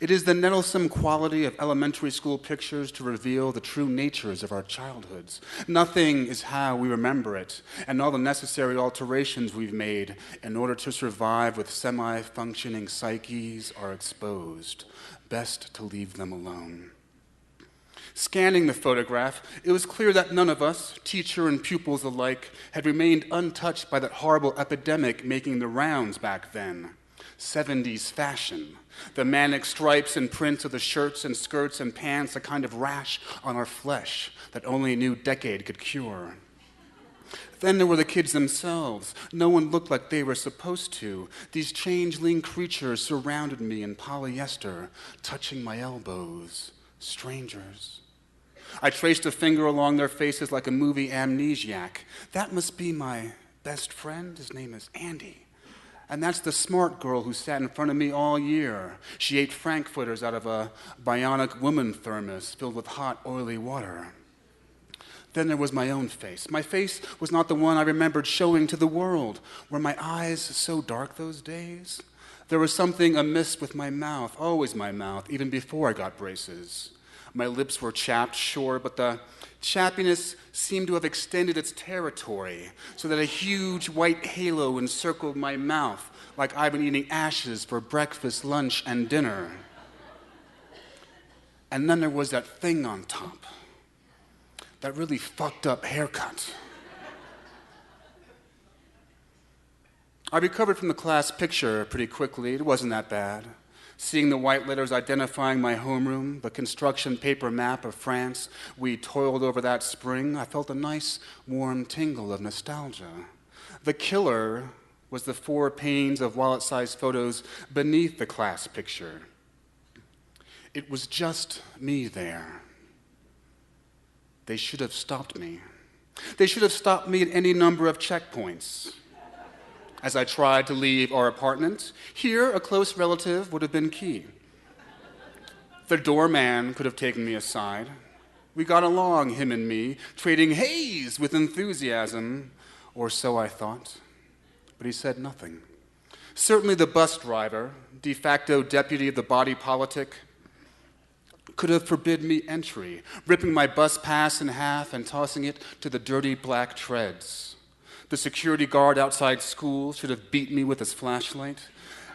It is the nettlesome quality of elementary school pictures to reveal the true natures of our childhoods. Nothing is how we remember it, and all the necessary alterations we've made in order to survive with semi-functioning psyches are exposed. Best to leave them alone. Scanning the photograph, it was clear that none of us, teacher and pupils alike, had remained untouched by that horrible epidemic making the rounds back then. 70s fashion. The manic stripes and prints of the shirts and skirts and pants, a kind of rash on our flesh that only a new decade could cure. Then there were the kids themselves. No one looked like they were supposed to. These changeling creatures surrounded me in polyester, touching my elbows. Strangers. I traced a finger along their faces like a movie amnesiac. That must be my best friend. His name is Andy. And that's the smart girl who sat in front of me all year. She ate frankfurters out of a bionic woman thermos filled with hot, oily water. Then there was my own face. My face was not the one I remembered showing to the world. Were my eyes so dark those days? There was something amiss with my mouth, always my mouth, even before I got braces. My lips were chapped, sure, but the chappiness seemed to have extended its territory, so that a huge white halo encircled my mouth, like I'd been eating ashes for breakfast, lunch, and dinner. And then there was that thing on top, that really fucked up haircut. I recovered from the class picture pretty quickly. It wasn't that bad. Seeing the white letters identifying my homeroom, the construction paper map of France we toiled over that spring, I felt a nice, warm tingle of nostalgia. The killer was the 4 panes of wallet-sized photos beneath the class picture. It was just me there. They should have stopped me. They should have stopped me at any number of checkpoints. as I tried to leave our apartment. Here, a close relative would have been key. The doorman could have taken me aside. We got along, him and me, trading haze with enthusiasm, or so I thought. But he said nothing. Certainly the bus driver, de facto deputy of the body politic, could have forbid me entry, ripping my bus pass in half and tossing it to the dirty black treads. The security guard outside school should have beat me with his flashlight.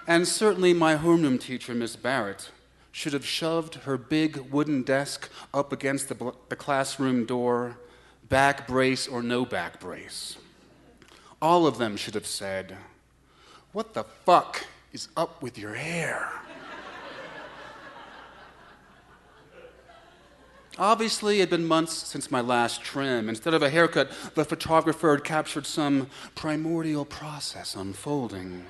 And certainly my homeroom teacher, Miss Barrett, should have shoved her big wooden desk up against the classroom door, back brace or no back brace. All of them should have said, "What the fuck is up with your hair?" Obviously, it had been months since my last trim. Instead of a haircut, the photographer had captured some primordial process unfolding.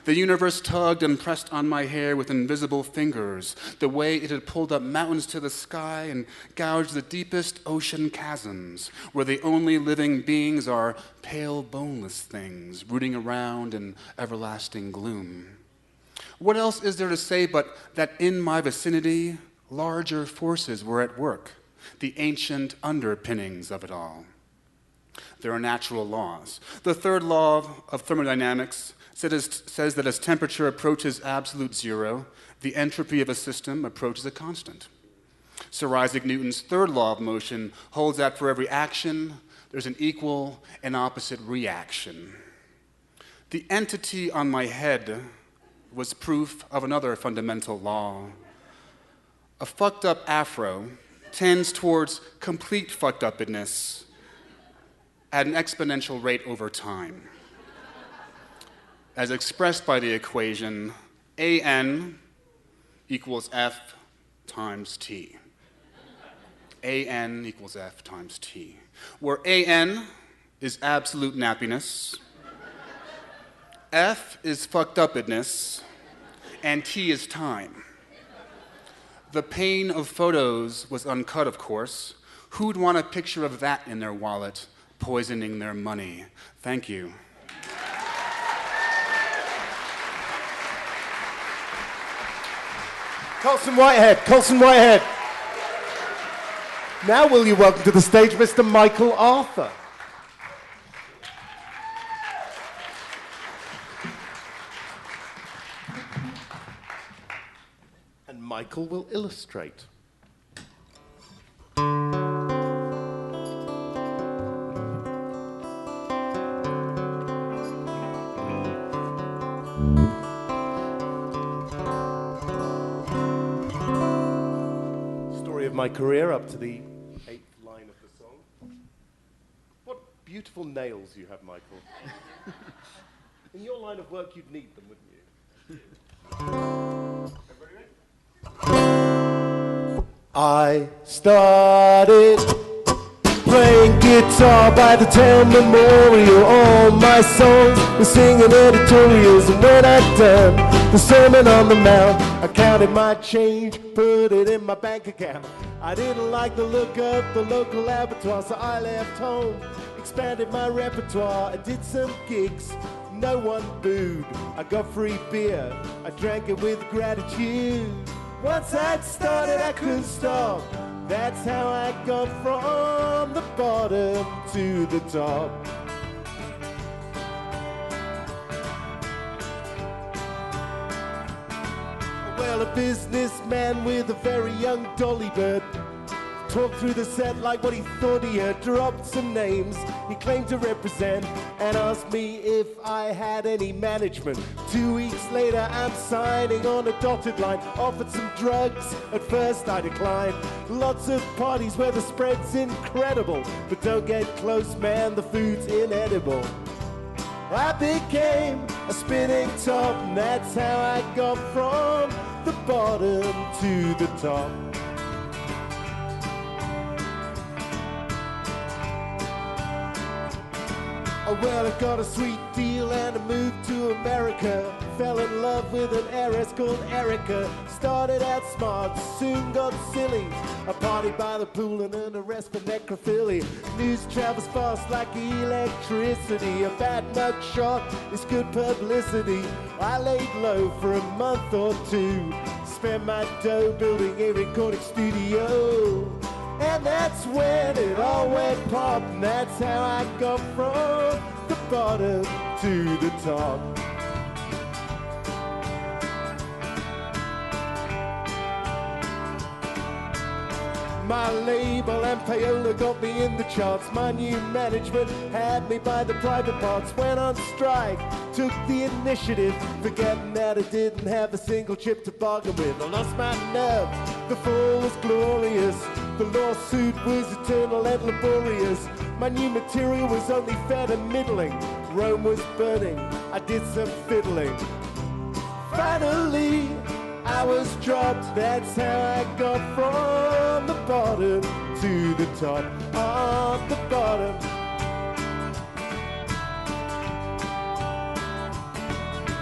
The universe tugged and pressed on my hair with invisible fingers, the way it had pulled up mountains to the sky and gouged the deepest ocean chasms, where the only living beings are pale, boneless things rooting around in everlasting gloom. What else is there to say but that in my vicinity, larger forces were at work, the ancient underpinnings of it all? There are natural laws. The third law of thermodynamics says that as temperature approaches absolute zero, the entropy of a system approaches a constant. Sir Isaac Newton's third law of motion holds that for every action, there's an equal and opposite reaction. The entity on my head was proof of another fundamental law. A fucked up afro tends towards complete fucked upness at an exponential rate over time, as expressed by the equation AN equals F times T. AN equals F times T, where AN is absolute nappiness, F is fucked upness, and T is time. The pain of photos was uncut, of course. Who'd want a picture of that in their wallet, poisoning their money? Thank you. Colson Whitehead. Now will you welcome to the stage Mr. Michael Arthur. And Michael will illustrate. My career up to the 8th line of the song. What beautiful nails you have, Michael. In your line of work, you'd need them, wouldn't you? Everybody ready? I started playing guitar by the town memorial. All my songs were singing editorials, and when I'd done the Sermon on the Mount, I counted my change, put it in my bank account. I didn't like the look of the local abattoir, so I left home, expanded my repertoire. I did some gigs, no one booed. I got free beer, I drank it with gratitude. Once I'd started, I couldn't stop. That's how I got from the bottom to the top. Well, a businessman with a very young dolly bird talked through the set like what he thought he heard, dropped some names he claimed to represent, and asked me if I had any management. 2 weeks later, I'm signing on a dotted line, offered some drugs, at first I declined. Lots of parties where the spread's incredible, but don't get close, man, the food's inedible. I became a spinning top, and that's how I got from the bottom to the top. Oh, well, I got a sweet deal and I moved to America. fell in love with an heiress called Erica. Started out smart, soon got silly. A party by the pool and an arrest for necrophilia. News travels fast like electricity. A bad mug shot is good publicity. I laid low for a month or two. Spent my dough building a recording studio. And that's when it all went pop. And that's how I got from the bottom to the top. My label and payola got me in the charts. My new management had me by the private parts. Went on strike, took the initiative, forgetting that I didn't have a single chip to bargain with. I lost my nerve, the fall was glorious. The lawsuit was eternal and laborious. My new material was only fair to middling. Rome was burning, I did some fiddling. Finally, I was dropped, that's how I got from the bottom to the top of the bottom.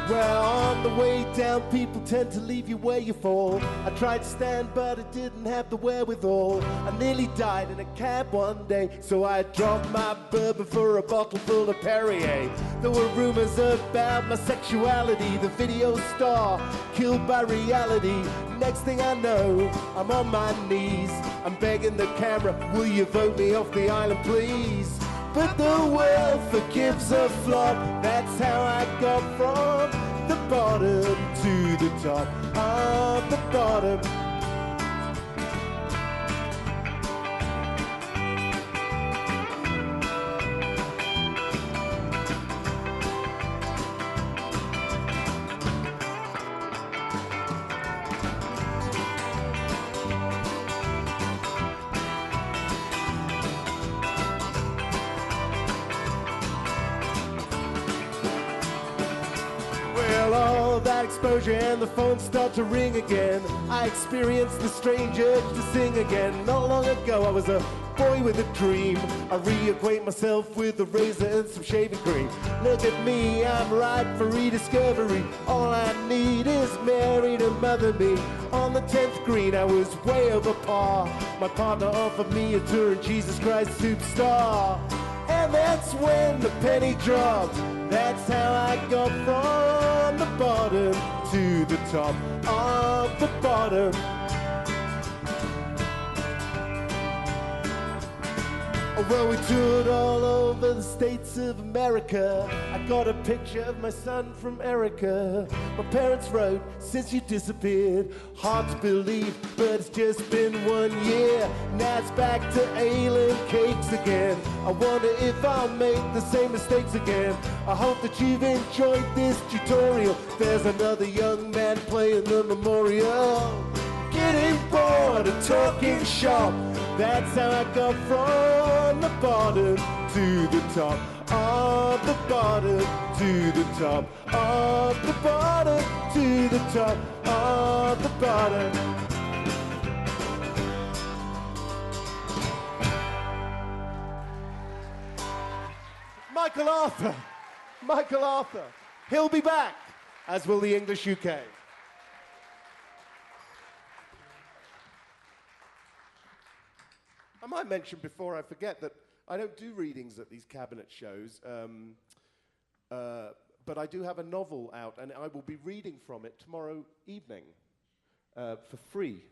Well, on the way down, people tend to leave you where you fall. I tried to stand, but I didn't have the wherewithal. I nearly died in a cab one day, so I dropped my bourbon for a bottle full of Perrier. There were rumors about my sexuality, the video star killed by reality. Next thing I know, I'm on my knees. I'm begging the camera, will you vote me off the island, please? But the world forgives a flop. That's how I got from the bottom to the top of the bottom. Exposure and the phone start to ring again. I experienced the strange urge to sing again. Not long ago I was a boy with a dream. I reacquaint myself with a razor and some shaving cream. Look at me, I'm ripe for rediscovery. All I need is Mary to mother me. On the 10th green I was way over par. My partner offered me a tour in Jesus Christ Superstar. And that's when the penny dropped. That's how I got from the bottom to the top of the bottom. Well, we toured all over the states of America. I got a picture of my son from Erica. My parents wrote, since you disappeared, hard to believe, but it's just been 1 year. Now it's back to ale and cakes again. I wonder if I'll make the same mistakes again. I hope that you've enjoyed this tutorial. There's another young man playing the memorial. Getting bored of talking shop. That's how I got from the bottom to the top of the bottom to the top of the bottom to the top of the bottom. Michael Arthur. He'll be back, as will the English UK. I might mention before I forget that I don't do readings at these cabinet shows, but I do have a novel out, and I will be reading from it tomorrow evening for free,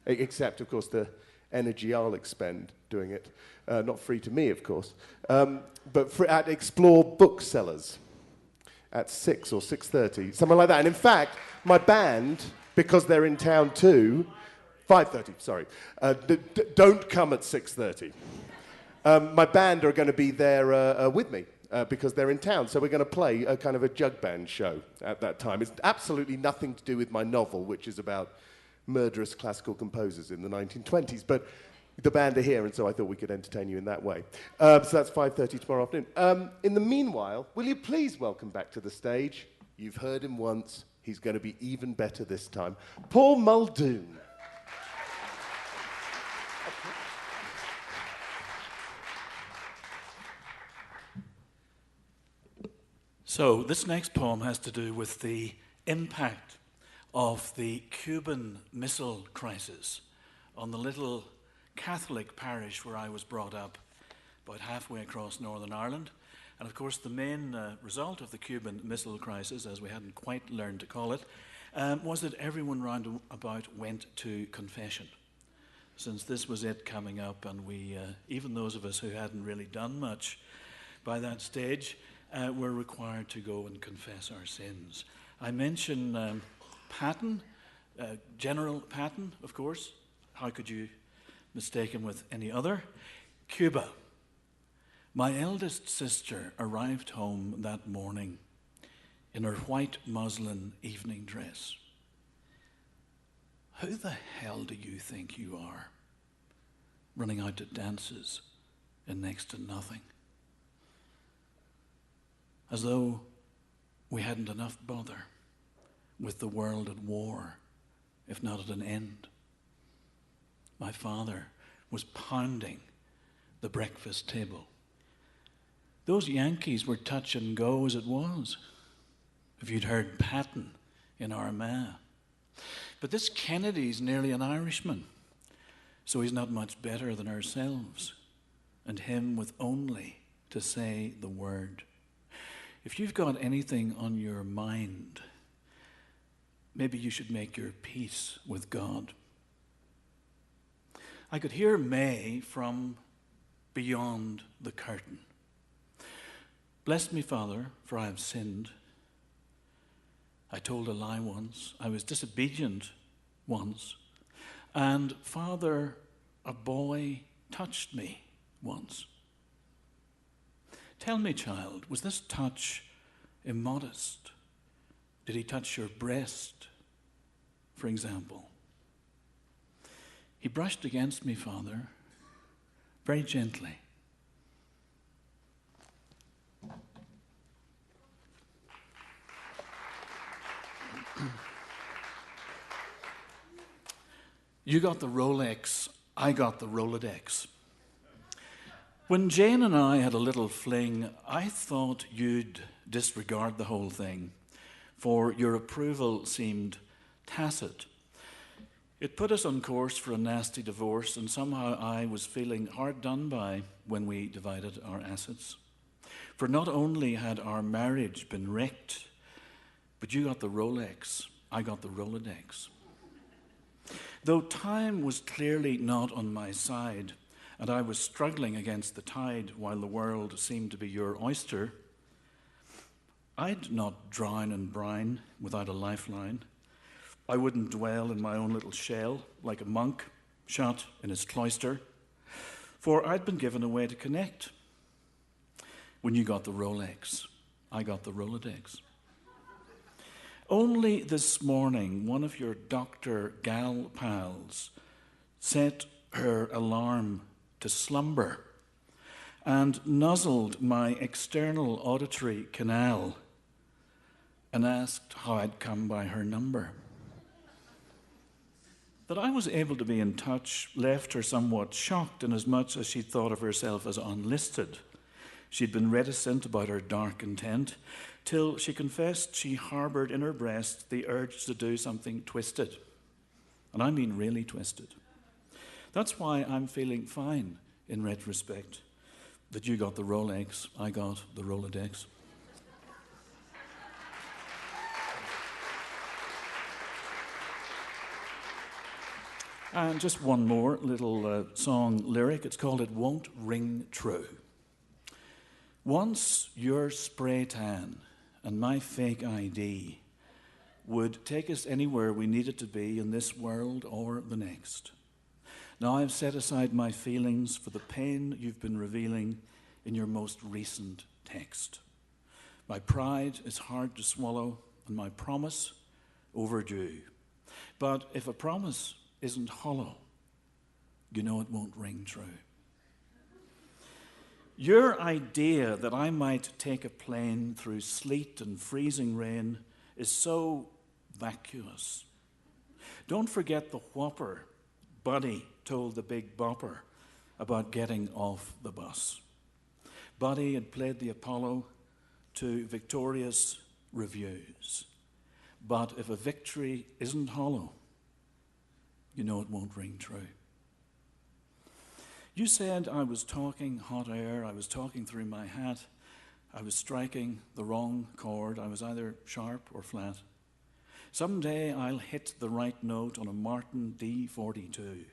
except, of course, the energy I'll expend doing it. Not free to me, of course, but at Explore Booksellers at 6 or 6:30, something like that. And in fact, my band, because they're in town too, 5:30, sorry. Don't come at 6:30. My band are going to be there with me because they're in town, so we're going to play a kind of a jug band show at that time. It's absolutely nothing to do with my novel, which is about murderous classical composers in the 1920s, but the band are here, and so I thought we could entertain you in that way. So that's 5:30 tomorrow afternoon. In the meanwhile, will you please welcome back to the stage? You've heard him once. He's going to be even better this time. Paul Muldoon. So this next poem has to do with the impact of the Cuban Missile Crisis on the little Catholic parish where I was brought up, about halfway across Northern Ireland. And of course the main result of the Cuban Missile Crisis, as we hadn't quite learned to call it, was that everyone round about went to confession. Since this was it coming up, and we, even those of us who hadn't really done much by that stage, were required to go and confess our sins. I mention Patton, General Patton, of course. How could you mistake him with any other? Cuba. My eldest sister arrived home that morning in her white muslin evening dress. Who the hell do you think you are, running out to dances in next to nothing? As though we hadn't enough bother with the world at war, if not at an end. My father was pounding the breakfast table. Those Yankees were touch and go as it was, if you'd heard Patton in Armagh. But this Kennedy's nearly an Irishman, so he's not much better than ourselves, and him with only to say the word. If you've got anything on your mind, maybe you should make your peace with God. I could hear May from beyond the curtain. Bless me, Father, for I have sinned. I told a lie once. I was disobedient once. And, Father, a boy touched me once. Tell me, child, was this touch immodest? Did he touch your breast, for example? He brushed against me, Father, very gently. You got the Rolex, I got the Rolodex. When Jane and I had a little fling, I thought you'd disregard the whole thing, for your approval seemed tacit. It put us on course for a nasty divorce, and somehow I was feeling hard done by when we divided our assets. For not only had our marriage been wrecked, but you got the Rolex, I got the Rolodex. Though time was clearly not on my side, and I was struggling against the tide while the world seemed to be your oyster, I'd not drown in brine without a lifeline. I wouldn't dwell in my own little shell like a monk shut in his cloister, for I'd been given a way to connect. When you got the Rolex, I got the Rolodex. Only this morning, one of your doctor gal pals set her alarm to slumber and nuzzled my external auditory canal and asked how I'd come by her number. That I was able to be in touch left her somewhat shocked, inasmuch as she thought of herself as unlisted. She'd been reticent about her dark intent, till she confessed she harbored in her breast the urge to do something twisted. And I mean really twisted. That's why I'm feeling fine, in retrospect, that you got the Rolex, I got the Rolodex. And just one more little song lyric. It's called It Won't Ring True. Once your spray tan and my fake ID would take us anywhere we needed to be in this world or the next. Now I've set aside my feelings for the pain you've been revealing in your most recent text. My pride is hard to swallow and my promise overdue. But if a promise isn't hollow, you know it won't ring true. Your idea that I might take a plane through sleet and freezing rain is so vacuous. Don't forget the whopper Buddy told the Big Bopper about getting off the bus. Buddy had played the Apollo to victorious reviews. But if a victory isn't hollow, you know it won't ring true. You said I was talking hot air, I was talking through my hat, I was striking the wrong chord, I was either sharp or flat. Someday I'll hit the right note on a Martin D42.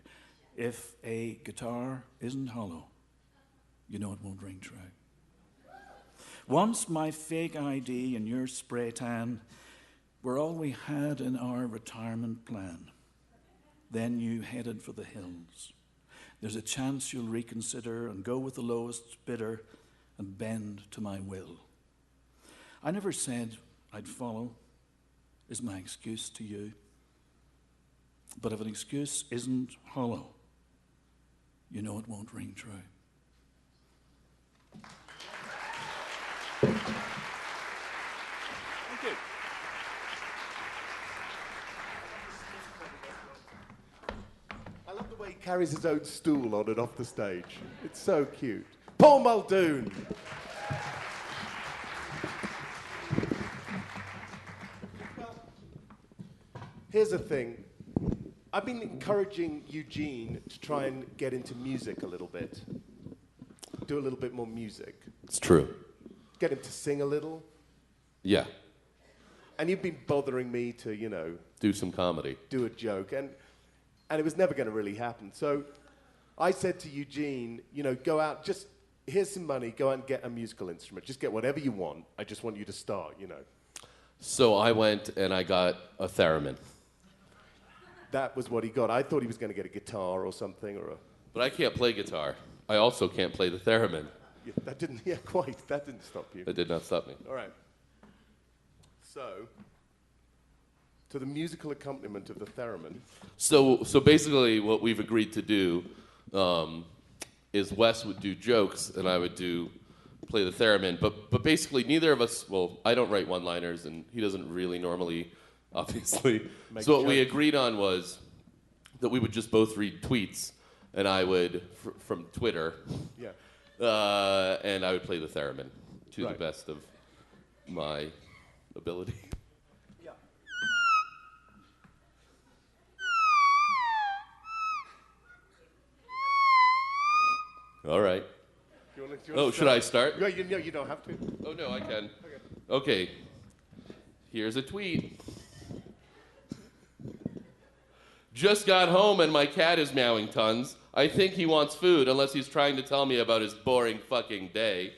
If a guitar isn't hollow, you know it won't ring true. Once my fake ID and your spray tan were all we had in our retirement plan. Then you headed for the hills. There's a chance you'll reconsider and go with the lowest bidder and bend to my will. I never said I'd follow, is my excuse to you. But if an excuse isn't hollow, you know it won't ring true. Thank you. I love the way he carries his own stool on and off the stage. It's so cute. Paul Muldoon. Well, here's the thing. I've been encouraging Eugene to try and get into music a little bit. Do a little bit more music. It's true. Get him to sing a little. Yeah. And you've been bothering me to, you know... Do some comedy. Do a joke. And it was never going to really happen. So I said to Eugene, you know, go out, just, here's some money, go out and get a musical instrument. Just get whatever you want. I just want you to start, you know. So I went and I got a theremin. That was what he got. I thought he was going to get a guitar or something, or a... But I can't play guitar. I also can't play the theremin. Yeah, that didn't, yeah, quite. That didn't stop you. That did not stop me. All right. So, to the musical accompaniment of the theremin. So basically what we've agreed to do is Wes would do jokes and I would play the theremin. But basically neither of us, well, I don't write one-liners and he doesn't really normally, obviously. So what we agreed on was that we would just both read tweets and I would, from Twitter, Yeah. and I would play the theremin to the best of my ability. Yeah. All right. Do you wanna should I start? No, you don't have to. Oh, no, I can. Okay. Here's a tweet. Just got home and my cat is meowing tons. I think he wants food unless he's trying to tell me about his boring fucking day.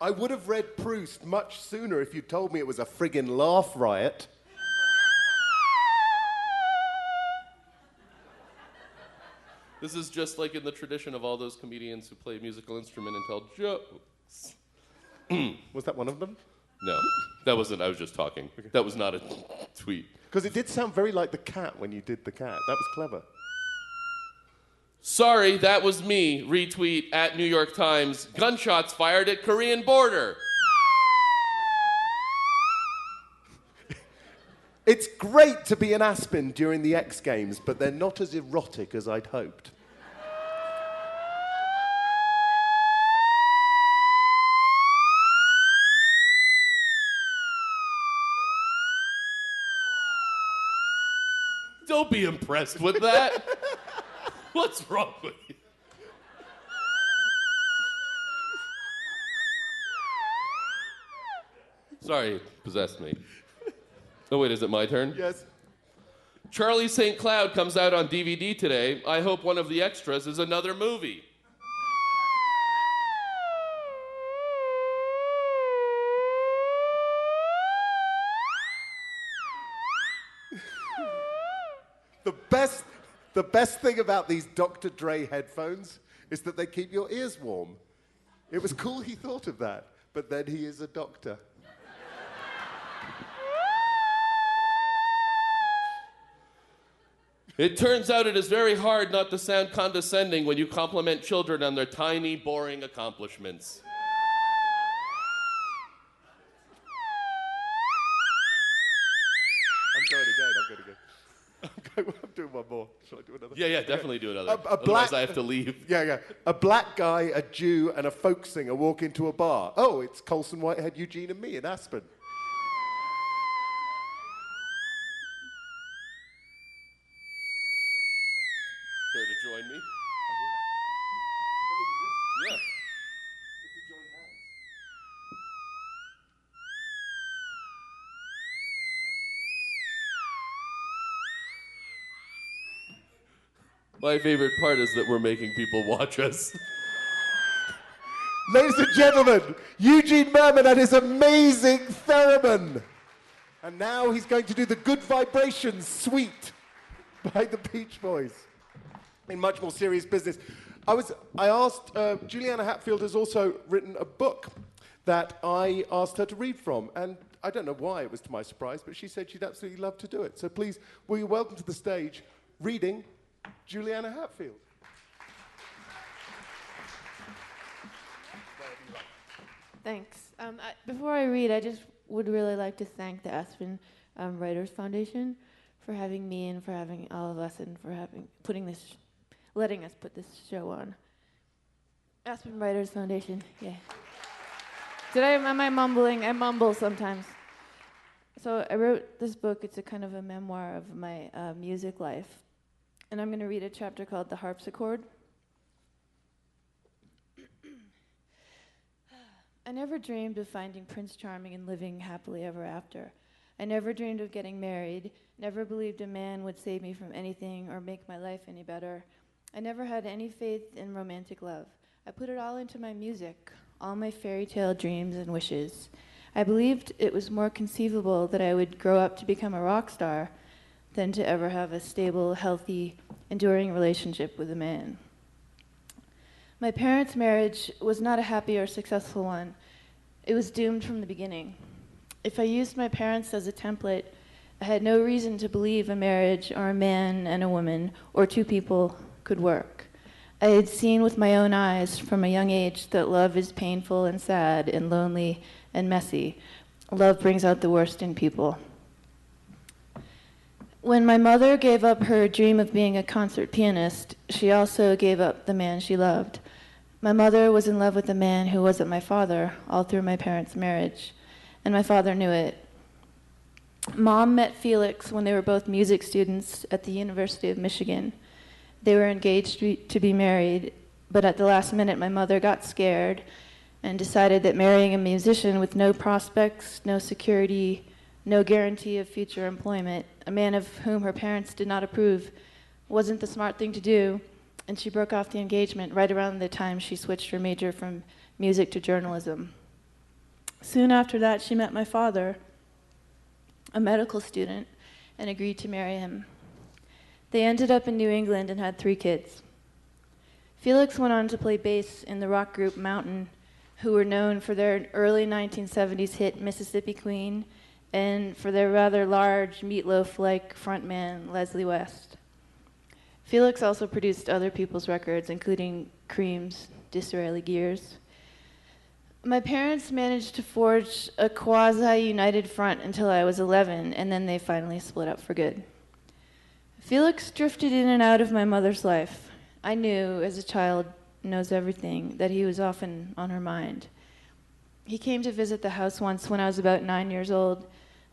I would have read Proust much sooner if you told me it was a friggin' laugh riot. This is just like in the tradition of all those comedians who play a musical instrument and tell jokes. Was that one of them? No, that wasn't. I was just talking. Okay. That was not a tweet. Because it did sound very like the cat when you did the cat. That was clever. Sorry, that was me. Retweet at New York Times. Gunshots fired at Korean border. It's great to be in Aspen during the X Games, but they're not as erotic as I'd hoped. Don't be impressed with that. What's wrong with you? Sorry, it possessed me. Oh, wait, is it my turn? Yes. Charlie St. Cloud comes out on DVD today. I hope one of the extras is another movie. The best thing about these Dr. Dre headphones is that they keep your ears warm. It was cool he thought of that, but then he is a doctor. It turns out it is very hard not to sound condescending when you compliment children on their tiny, boring accomplishments. I'm going again. I'm doing one more. Shall I do another? Yeah, definitely do another. A Otherwise, black- I have to leave. Yeah. A black guy, a Jew, and a folk singer walk into a bar. Oh, it's Colson, Whitehead, Eugene, and me in Aspen. Care to join me? Yeah. My favorite part is that we're making people watch us. Ladies and gentlemen, Eugene Merman and his amazing theremin. And now he's going to do the Good Vibrations Suite by the Beach Boys. In much more serious business, I asked, Juliana Hatfield has also written a book that I asked her to read from. And I don't know why it was to my surprise, but she said she'd absolutely love to do it. So please, will you welcome to the stage, reading, Juliana Hatfield. Thanks. Before I read, I just would really like to thank the Aspen Writers Foundation for having me and for having all of us and for letting us put this show on. Aspen Writers Foundation, yeah. Am I mumbling? I mumble sometimes. So I wrote this book. It's a kind of a memoir of my music life. And I'm going to read a chapter called The Harpsichord. I never dreamed of finding Prince Charming and living happily ever after. I never dreamed of getting married, never believed a man would save me from anything or make my life any better. I never had any faith in romantic love. I put it all into my music, all my fairy tale dreams and wishes. I believed it was more conceivable that I would grow up to become a rock star than to ever have a stable, healthy, enduring relationship with a man. My parents' marriage was not a happy or successful one. It was doomed from the beginning. If I used my parents as a template, I had no reason to believe a marriage or a man and a woman or two people could work. I had seen with my own eyes from a young age that love is painful and sad and lonely and messy. Love brings out the worst in people. When my mother gave up her dream of being a concert pianist, she also gave up the man she loved. My mother was in love with a man who wasn't my father all through my parents' marriage, and my father knew it. Mom met Felix when they were both music students at the University of Michigan. They were engaged to be married, but at the last minute my mother got scared and decided that marrying a musician with no prospects, no security, no guarantee of future employment, a man of whom her parents did not approve, wasn't the smart thing to do, and she broke off the engagement right around the time she switched her major from music to journalism. Soon after that, she met my father, a medical student, and agreed to marry him. They ended up in New England and had 3 kids. Felix went on to play bass in the rock group Mountain, who were known for their early 1970s hit Mississippi Queen, and for their rather large Meatloaf-like frontman, Leslie West. Felix also produced other people's records, including Cream's Disraeli Gears. My parents managed to forge a quasi-united front until I was 11, and then they finally split up for good. Felix drifted in and out of my mother's life. I knew, as a child knows everything, that he was often on her mind. He came to visit the house once when I was about 9 years old.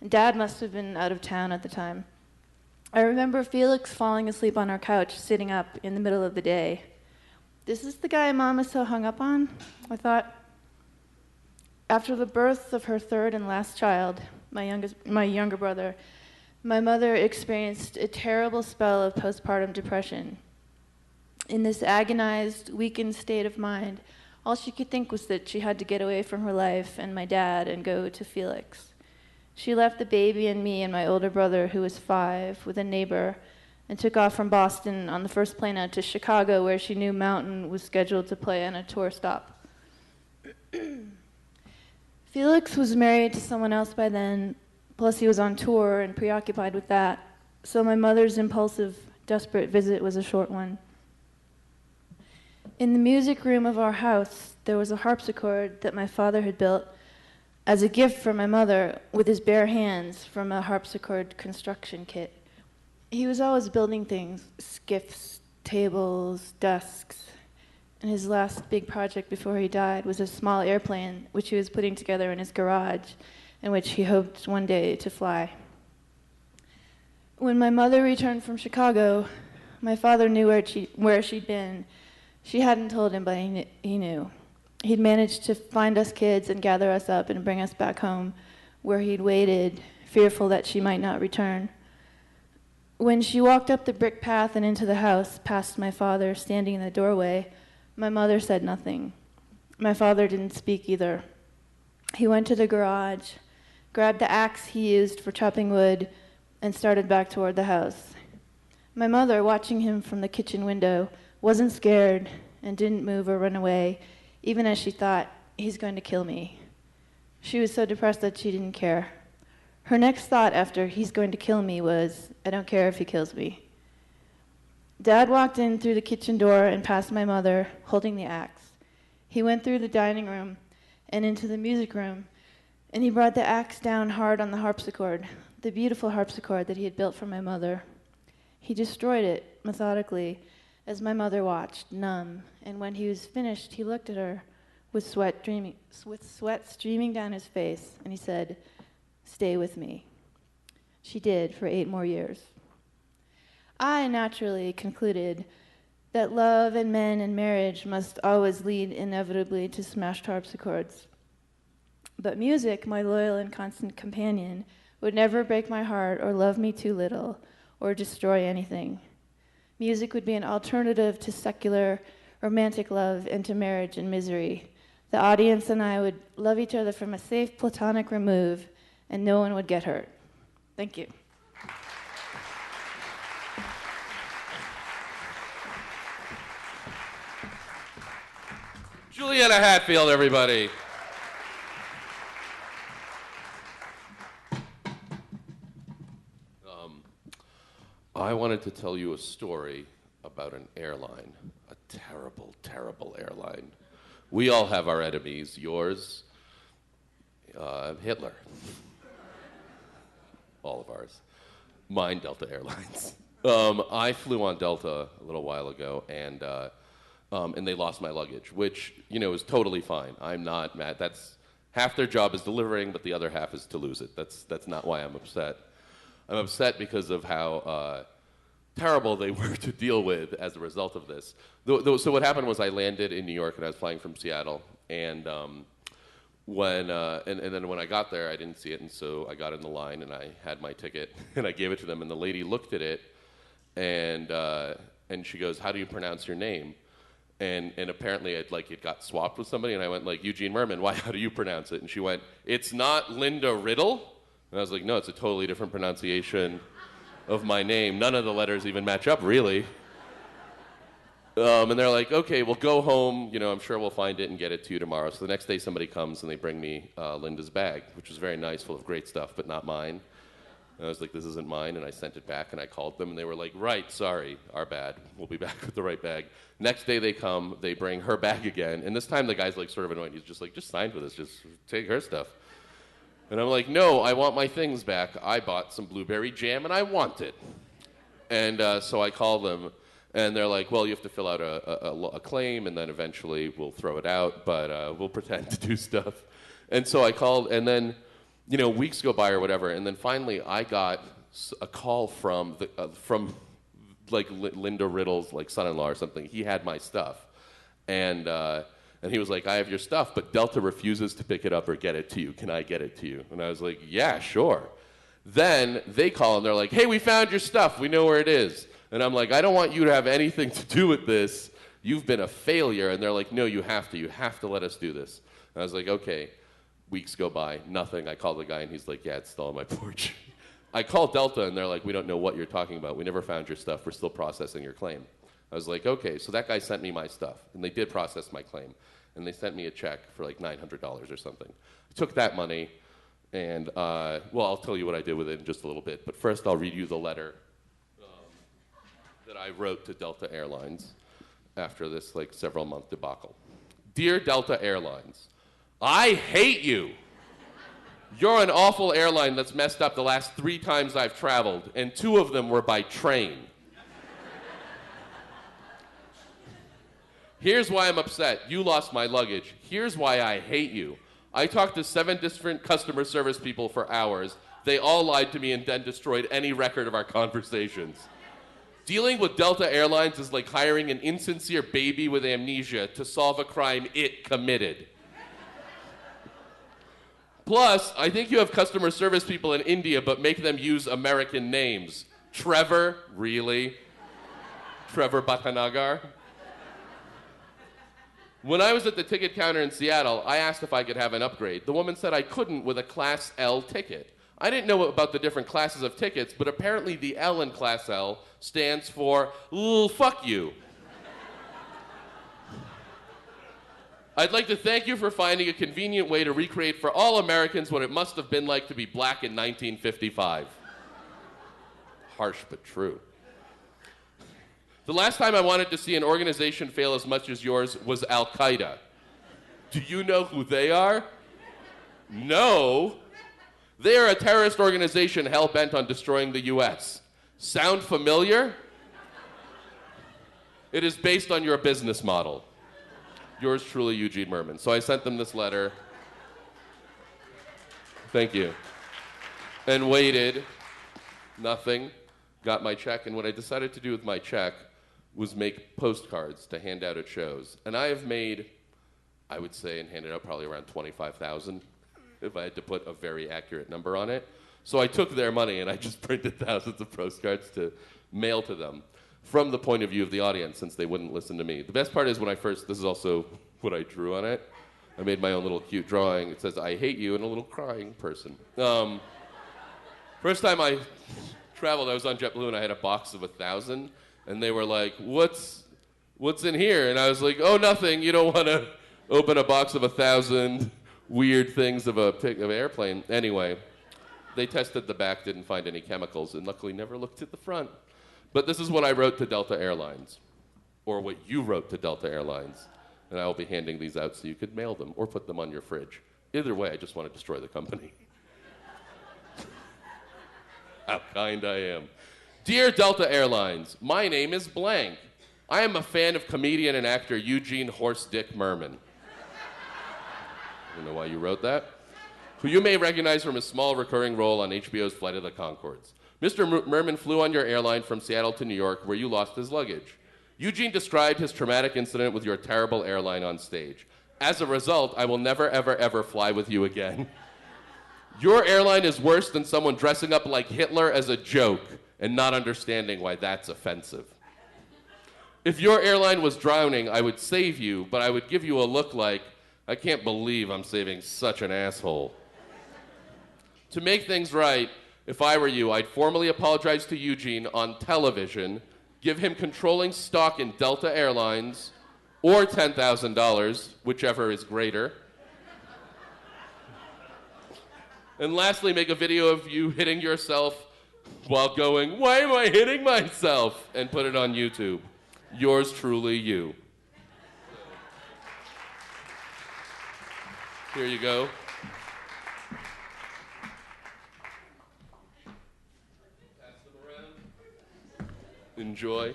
Dad must have been out of town at the time. I remember Felix falling asleep on our couch, sitting up in the middle of the day. This is the guy Mom is so hung up on, I thought. After the birth of her 3rd and last child, my younger brother, my mother experienced a terrible spell of postpartum depression. In this agonized, weakened state of mind, all she could think was that she had to get away from her life and my dad and go to Felix. She left the baby and me and my older brother, who was 5, with a neighbor, and took off from Boston on the first plane out to Chicago, where she knew Mountain was scheduled to play on a tour stop. Felix was married to someone else by then, plus he was on tour and preoccupied with that, so my mother's impulsive, desperate visit was a short one. In the music room of our house, there was a harpsichord that my father had built as a gift for my mother with his bare hands from a harpsichord construction kit. He was always building things, skiffs, tables, desks. And his last big project before he died was a small airplane which he was putting together in his garage and which he hoped one day to fly. When my mother returned from Chicago, my father knew where she'd been. She hadn't told him, but he knew. He'd managed to find us kids and gather us up and bring us back home, where he'd waited, fearful that she might not return. When she walked up the brick path and into the house, past my father standing in the doorway, my mother said nothing. My father didn't speak either. He went to the garage, grabbed the axe he used for chopping wood, and started back toward the house. My mother, watching him from the kitchen window, wasn't scared and didn't move or run away, even as she thought, he's going to kill me. She was so depressed that she didn't care. Her next thought after he's going to kill me was, I don't care if he kills me. Dad walked in through the kitchen door and past my mother, holding the axe. He went through the dining room and into the music room, and he brought the axe down hard on the harpsichord, the beautiful harpsichord that he had built for my mother. He destroyed it methodically as my mother watched, numb, and when he was finished, he looked at her with sweat streaming down his face, and he said, "Stay with me." She did for 8 more years. I naturally concluded that love and men and marriage must always lead inevitably to smashed harpsichords. But music, my loyal and constant companion, would never break my heart or love me too little or destroy anything. Music would be an alternative to secular, romantic love and to marriage and misery. The audience and I would love each other from a safe platonic remove, and no one would get hurt. Thank you. Juliana Hatfield, everybody. I wanted to tell you a story about an airline, a terrible, terrible airline. We all have our enemies. Yours, Hitler. All of ours. Mine, Delta Airlines. I flew on Delta a little while ago, and they lost my luggage, which, is totally fine. I'm not mad. That's half their job is delivering, but the other half is to lose it. That's not why I'm upset. I'm upset because of how terrible they were to deal with as a result of this. So what happened was I landed in New York, and I was flying from Seattle, and then when I got there, I didn't see it, and so I got in the line, and I had my ticket, and I gave it to them, and the lady looked at it, and she goes, "How do you pronounce your name?" And apparently it got swapped with somebody, and I went Eugene Merman. Why? How do you pronounce it? And she went, "It's not Linda Riddle." And I was like, "No, it's a totally different pronunciation of my name. None of the letters even match up, really." And they're like, "Okay, well, go home. I'm sure we'll find it and get it to you tomorrow." So the next day, somebody comes and they bring me Linda's bag, which was very nice, full of great stuff, but not mine. And I was like, "This isn't mine," and I sent it back, and I called them, and they were like, "Right, sorry, our bad. We'll be back with the right bag." Next day they come, they bring her bag again, and this time the guy's sort of annoyed. He's just like, "Just sign with us, just take her stuff." And I'm like, "No, I want my things back. I bought some blueberry jam, and I want it." And so I call them, and they're like, "Well, you have to fill out a claim, and then eventually we'll throw it out, but we'll pretend to do stuff." And so I called, and then weeks go by or whatever, and then finally I got a call from Linda Riddle's son-in-law or something. He had my stuff, and he was like, "I have your stuff, but Delta refuses to pick it up or get it to you. Can I get it to you?" And I was like, "Yeah, sure." Then they call and they're like, "Hey, we found your stuff. We know where it is." And I'm like, "I don't want you to have anything to do with this. You've been a failure." And they're like, "No, you have to. You have to let us do this." And I was like, "Okay." Weeks go by, nothing. I call the guy, and he's like, "Yeah, it's still on my porch." I call Delta, and they're like, "We don't know what you're talking about. We never found your stuff. We're still processing your claim." I was like, "Okay." So that guy sent me my stuff, and they did process my claim, and they sent me a check for $900 or something. I took that money, and, I'll tell you what I did with it in just a little bit. But first, I'll read you the letter that I wrote to Delta Airlines after this, several-month debacle. "Dear Delta Airlines, I hate you. You're an awful airline that's messed up the last 3 times I've traveled, and 2 of them were by train. Here's why I'm upset. You lost my luggage. Here's why I hate you. I talked to 7 different customer service people for hours. They all lied to me and then destroyed any record of our conversations. Dealing with Delta Airlines is like hiring an insincere baby with amnesia to solve a crime it committed. Plus, I think you have customer service people in India, but make them use American names. Trevor, really? Trevor Bhatanagar? When I was at the ticket counter in Seattle, I asked if I could have an upgrade. The woman said I couldn't with a Class L ticket. I didn't know about the different classes of tickets, but apparently the L in Class L stands for, fuck you. I'd like to thank you for finding a convenient way to recreate for all Americans what it must have been like to be black in 1955. Harsh but true. The last time I wanted to see an organization fail as much as yours was Al-Qaeda. Do you know who they are? No. They are a terrorist organization hell-bent on destroying the U.S. Sound familiar? It is based on your business model. Yours truly, Eugene Merman. So I sent them this letter. Thank you. And waited. Nothing. Got my check. And what I decided to do with my check was make postcards to hand out at shows. And I have made, I would say, and handed out probably around 25,000 if I had to put a very accurate number on it. So I took their money and I just printed thousands of postcards to mail to them from the point of view of the audience, since they wouldn't listen to me. The best part is when I first, this is also what I drew on it. I made my own little cute drawing. It says, I hate you, and a little crying person. First time I traveled, I was on JetBlue and I had a box of 1,000, and they were like, what's in here? And I was like, oh, nothing. You don't want to open a box of 1,000 weird things of an airplane. Anyway, they tested the back, didn't find any chemicals, and luckily never looked at the front. But this is what I wrote to Delta Airlines, or what you wrote to Delta Airlines. And I will be handing these out so you could mail them or put them on your fridge. Either way, I just want to destroy the company. How kind I am. Dear Delta Airlines, my name is blank. I am a fan of comedian and actor Eugene Horse Dick Merman. I don't know why you wrote that. Who you may recognize from his small recurring role on HBO's Flight of the Conchords. Mr. Merman flew on your airline from Seattle to New York, where you lost his luggage. Eugene described his traumatic incident with your terrible airline on stage. As a result, I will never, ever, ever fly with you again. Your airline is worse than someone dressing up like Hitler as a joke and not understanding why that's offensive. If your airline was drowning, I would save you, but I would give you a look like, I can't believe I'm saving such an asshole. To make things right, if I were you, I'd formally apologize to Eugene on television, give him controlling stock in Delta Airlines, or $10,000, whichever is greater. And lastly, make a video of you hitting yourself while going, why am I hitting myself? And put it on YouTube. Yours truly, you. Here you go. Enjoy.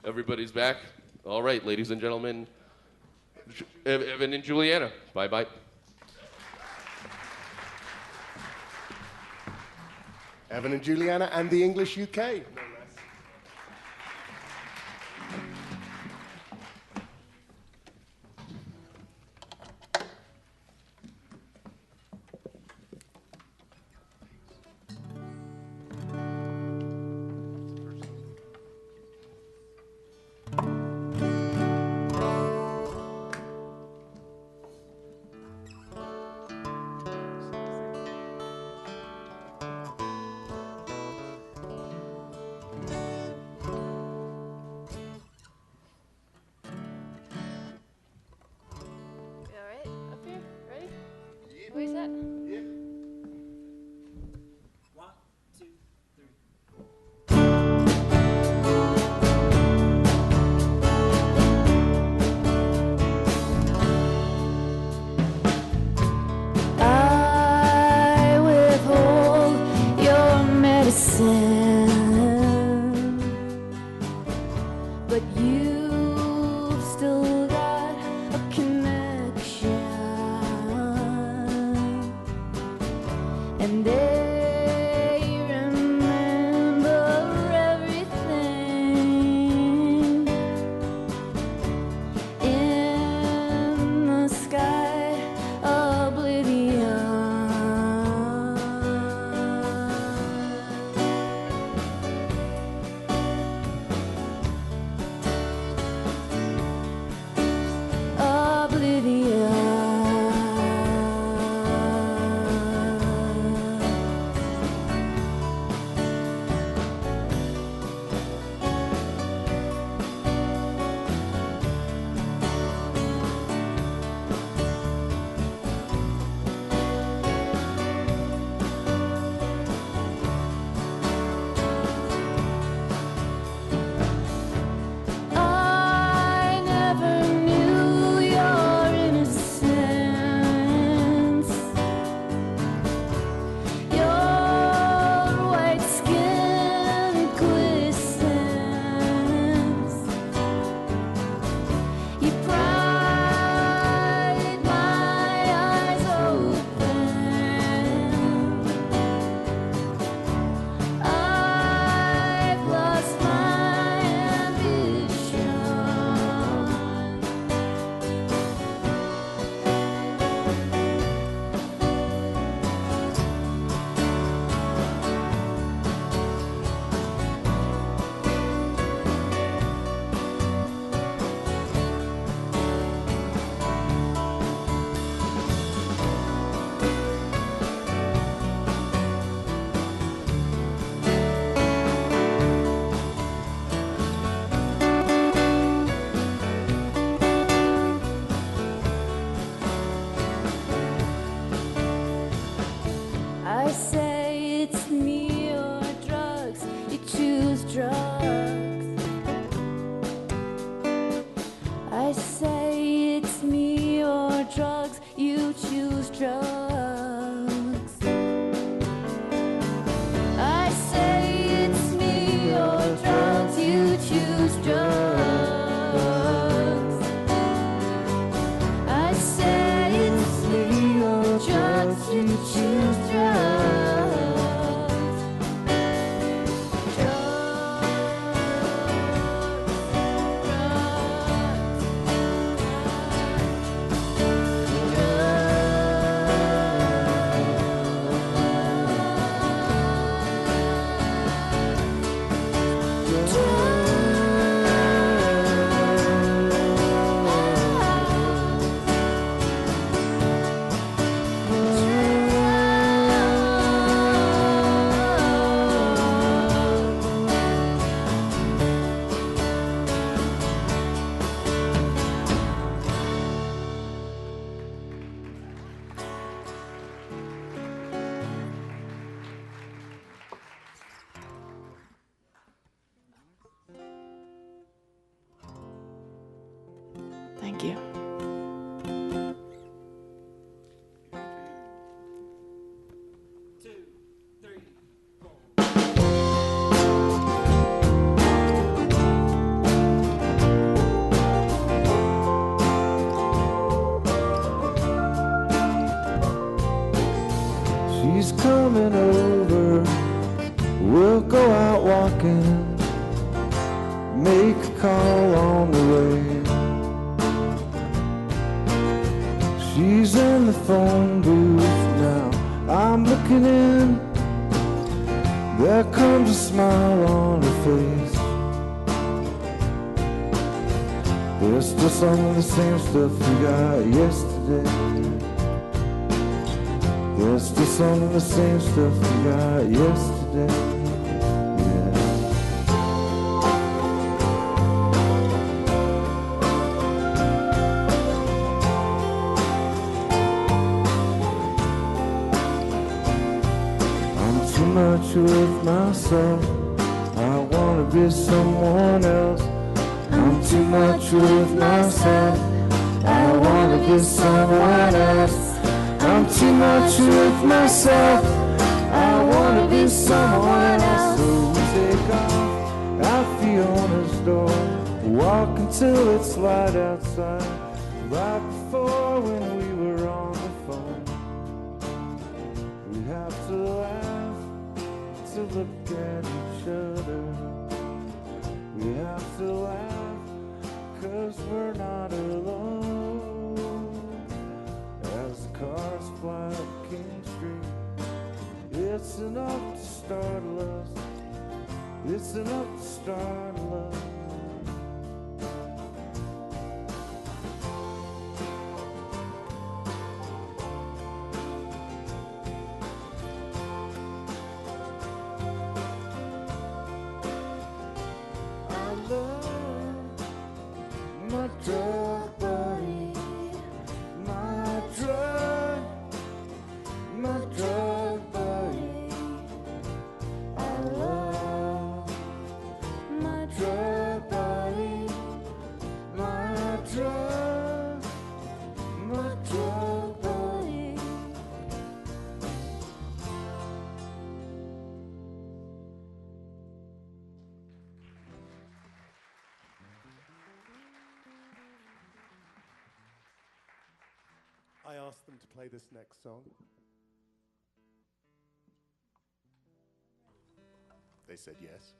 Everybody's back. All right, ladies and gentlemen, Evan and Juliana. Bye-bye. Evan and Juliana and the English UK. understand, but you've still got a connection, and they remember everything in the sky, oblivion. I never knew your innocence, your white skin glistens. You pried my eyes open. I've lost my ambition. I say it's me or drugs, you choose drugs. I say it's me or drugs, you choose drugs. I say it's me or drugs, you choose drugs. I say it's me or drugs, you choose drugs. Thank you. She's coming over, we'll go out walking, make a call on the way. She's in the phone booth now, I'm looking in, there comes a smile on her face. There's still some of the same stuff we got yesterday. There's still some of the same stuff we got yesterday. Yeah. I'm too much with myself, I wanna be someone else. I'm too much with myself, I wanna be someone else. I'm too much with myself, I wanna be someone else. take off out Fiona's door, walk until it's light outside, right before when we were on the phone. We have to laugh to look at each other. We have to laugh 'cause we're not alone. As the cars fly up King Street, it's enough to startle us. It's enough to startle us. My drug buddy, my drug buddy. I love my drug buddy, my drug buddy. I asked them to play this next song. They said yes.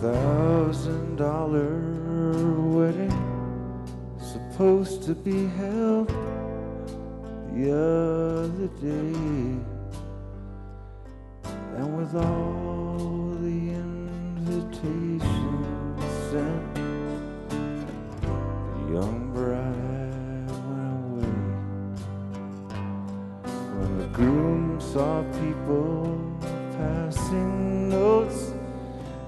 $1,000 wedding supposed to be held the other day, and with all the invitations sent, the young bride went away. When the groom saw people passing notes,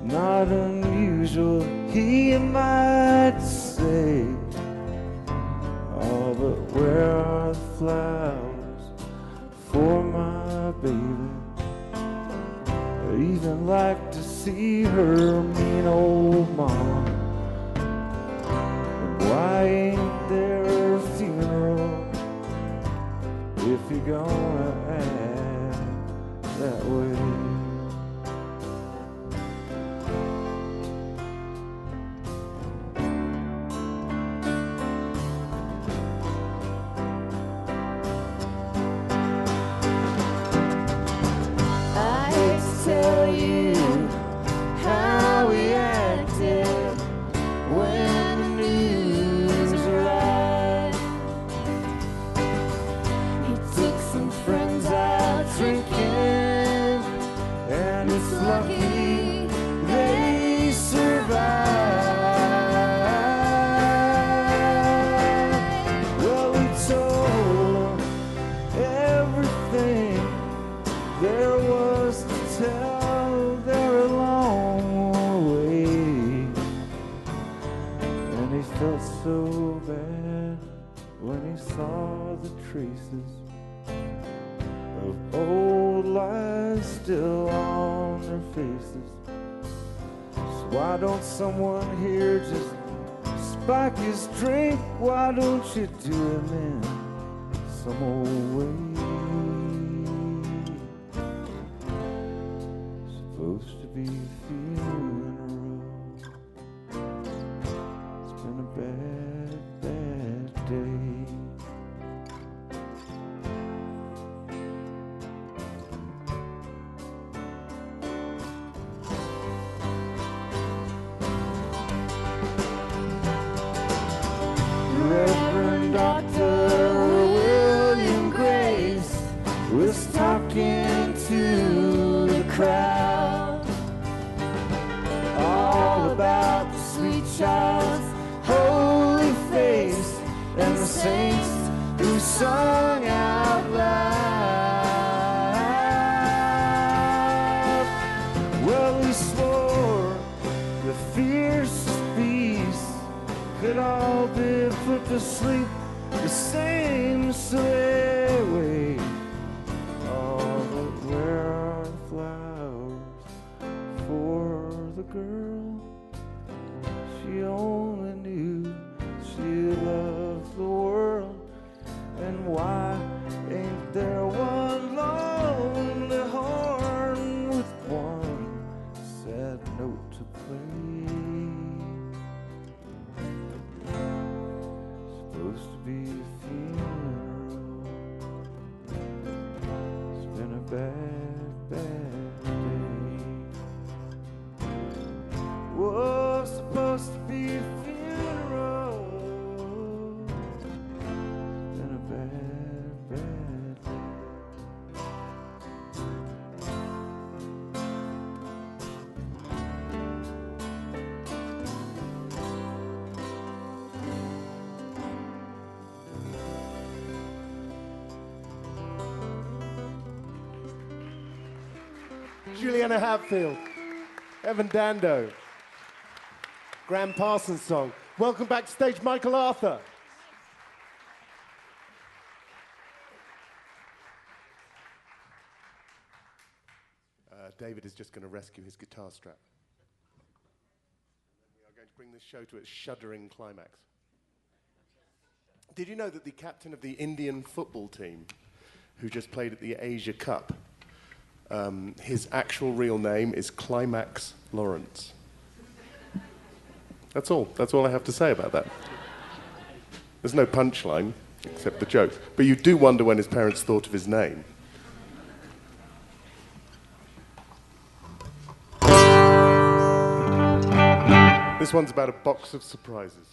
not unusual, he might say, oh, but where are the flowers for my baby? I'd even like to see her mean old mama. And why ain't there a funeral if you're gonna act that way? Tell you how we acted when the news arrived. He took some friends out drinking, and it's lucky they survived. Well, we told them everything there was to tell. They're a long way, and he felt so bad when he saw the traces of old lies still on their faces. So why don't someone here just spike his drink? Why don't you do him in some old way? Supposed to be a funeral. It's been a bad, bad day. Reverend Dr. William Grace was talking to the crowd all about the sweet child's holy face and the saints who sung out loud. bad, bad day. Was supposed to be a funeral, and a bad, bad day. Juliana Hatfield, Evan Dando, Graham Parsons' song. Welcome backstage, Michael Arthur. David is just going to rescue his guitar strap. We are going to bring this show to its shuddering climax. Did you know that the captain of the Indian football team, who just played at the Asia Cup, his actual real name is Climax Lawrence? That's all. That's all I have to say about that. There's no punchline, except the joke. But you do wonder when his parents thought of his name. This one's about a box of surprises.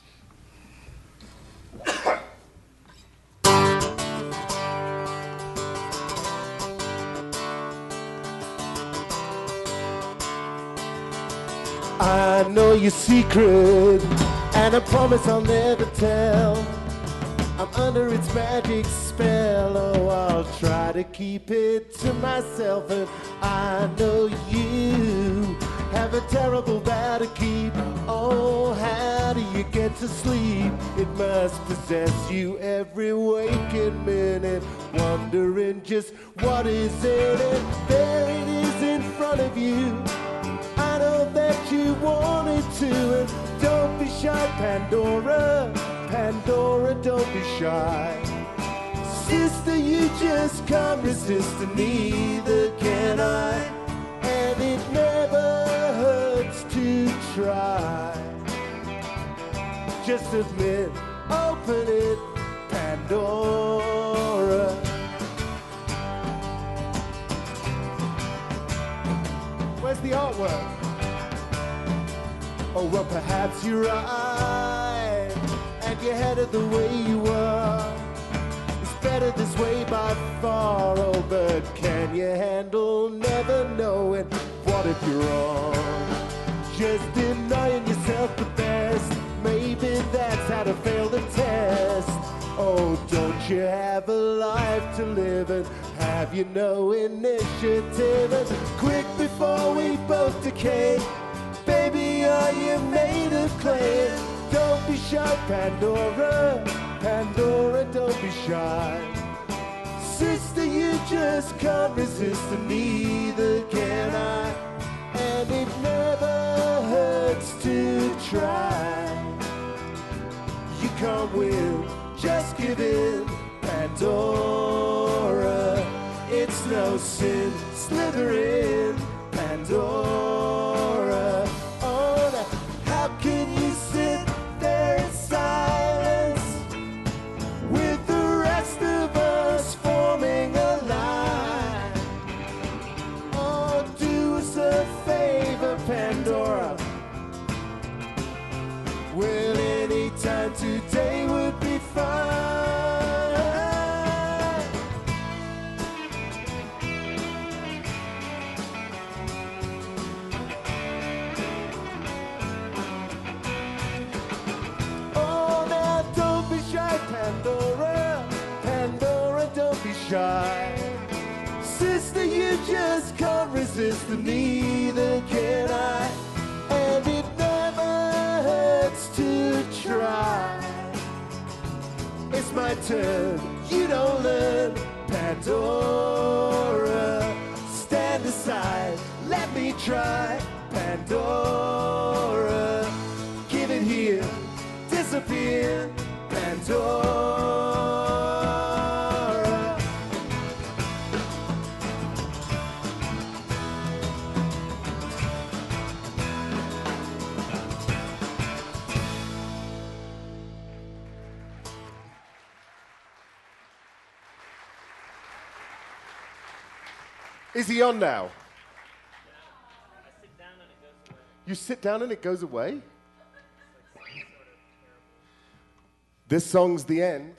I know your secret, and I promise I'll never tell. I'm under its magic spell, oh, I'll try to keep it to myself. And I know you have a terrible vow to keep. Oh, how do you get to sleep? It must possess you every waking minute, wondering just what is in it. There it is in front of you. I know that you wanted to, and don't be shy, Pandora, Pandora, don't be shy. Sister, you just can't resist, and neither can I, and it never hurts to try. Just admit, open it, Pandora. Where's the artwork? Oh, well, perhaps you're right, and you're headed the way you are. It's better this way by far, oh, but can you handle never knowing what if you're wrong? Just denying yourself the best, maybe that's how to fail the test. Oh, don't you have a life to live, and have you no initiative? And quick before we both decay, baby, are you made of clay? Don't be shy, Pandora, Pandora, don't be shy. Sister, you just can't resist, and neither can I, and it never hurts to try. You can't win, just give in, Pandora. It's no sin, slither in, Pandora. Oh, now, how can you sit there in silence with the rest of us forming a line? Oh, do us a favor, Pandora. Well, any time today would be fine. Oh, now don't be shy, Pandora, Pandora, don't be shy. Sister, you just can't resist, and neither can I, and it never hurts to try. It's my turn, you don't learn, Pandora. Stand aside, let me try, Pandora. Give it here, disappear, Pandora. Is he on now? You sit down and it goes away? This song's the end.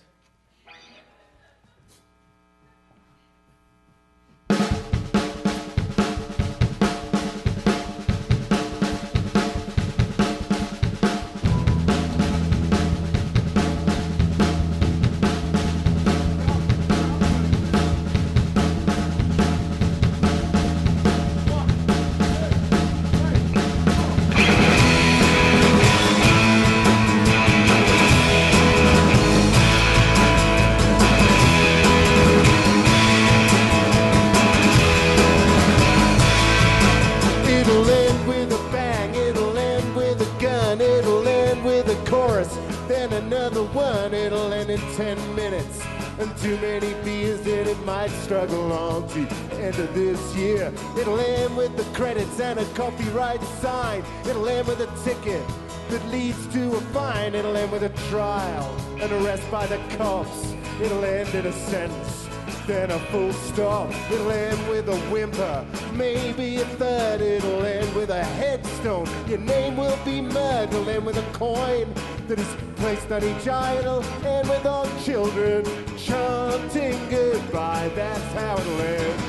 It'll end in 10 minutes, and too many beers that it might struggle on to end of this year. It'll end with the credits and a copyright sign. It'll end with a ticket that leads to a fine. It'll end with a trial, an arrest by the cops. It'll end in a sentence, then a full stop. It'll end with a whimper, maybe a third. It'll end with a headstone, your name will be mud. It'll end with a coin that is placed on each eye. It'll end with all children chanting goodbye. That's how it'll end.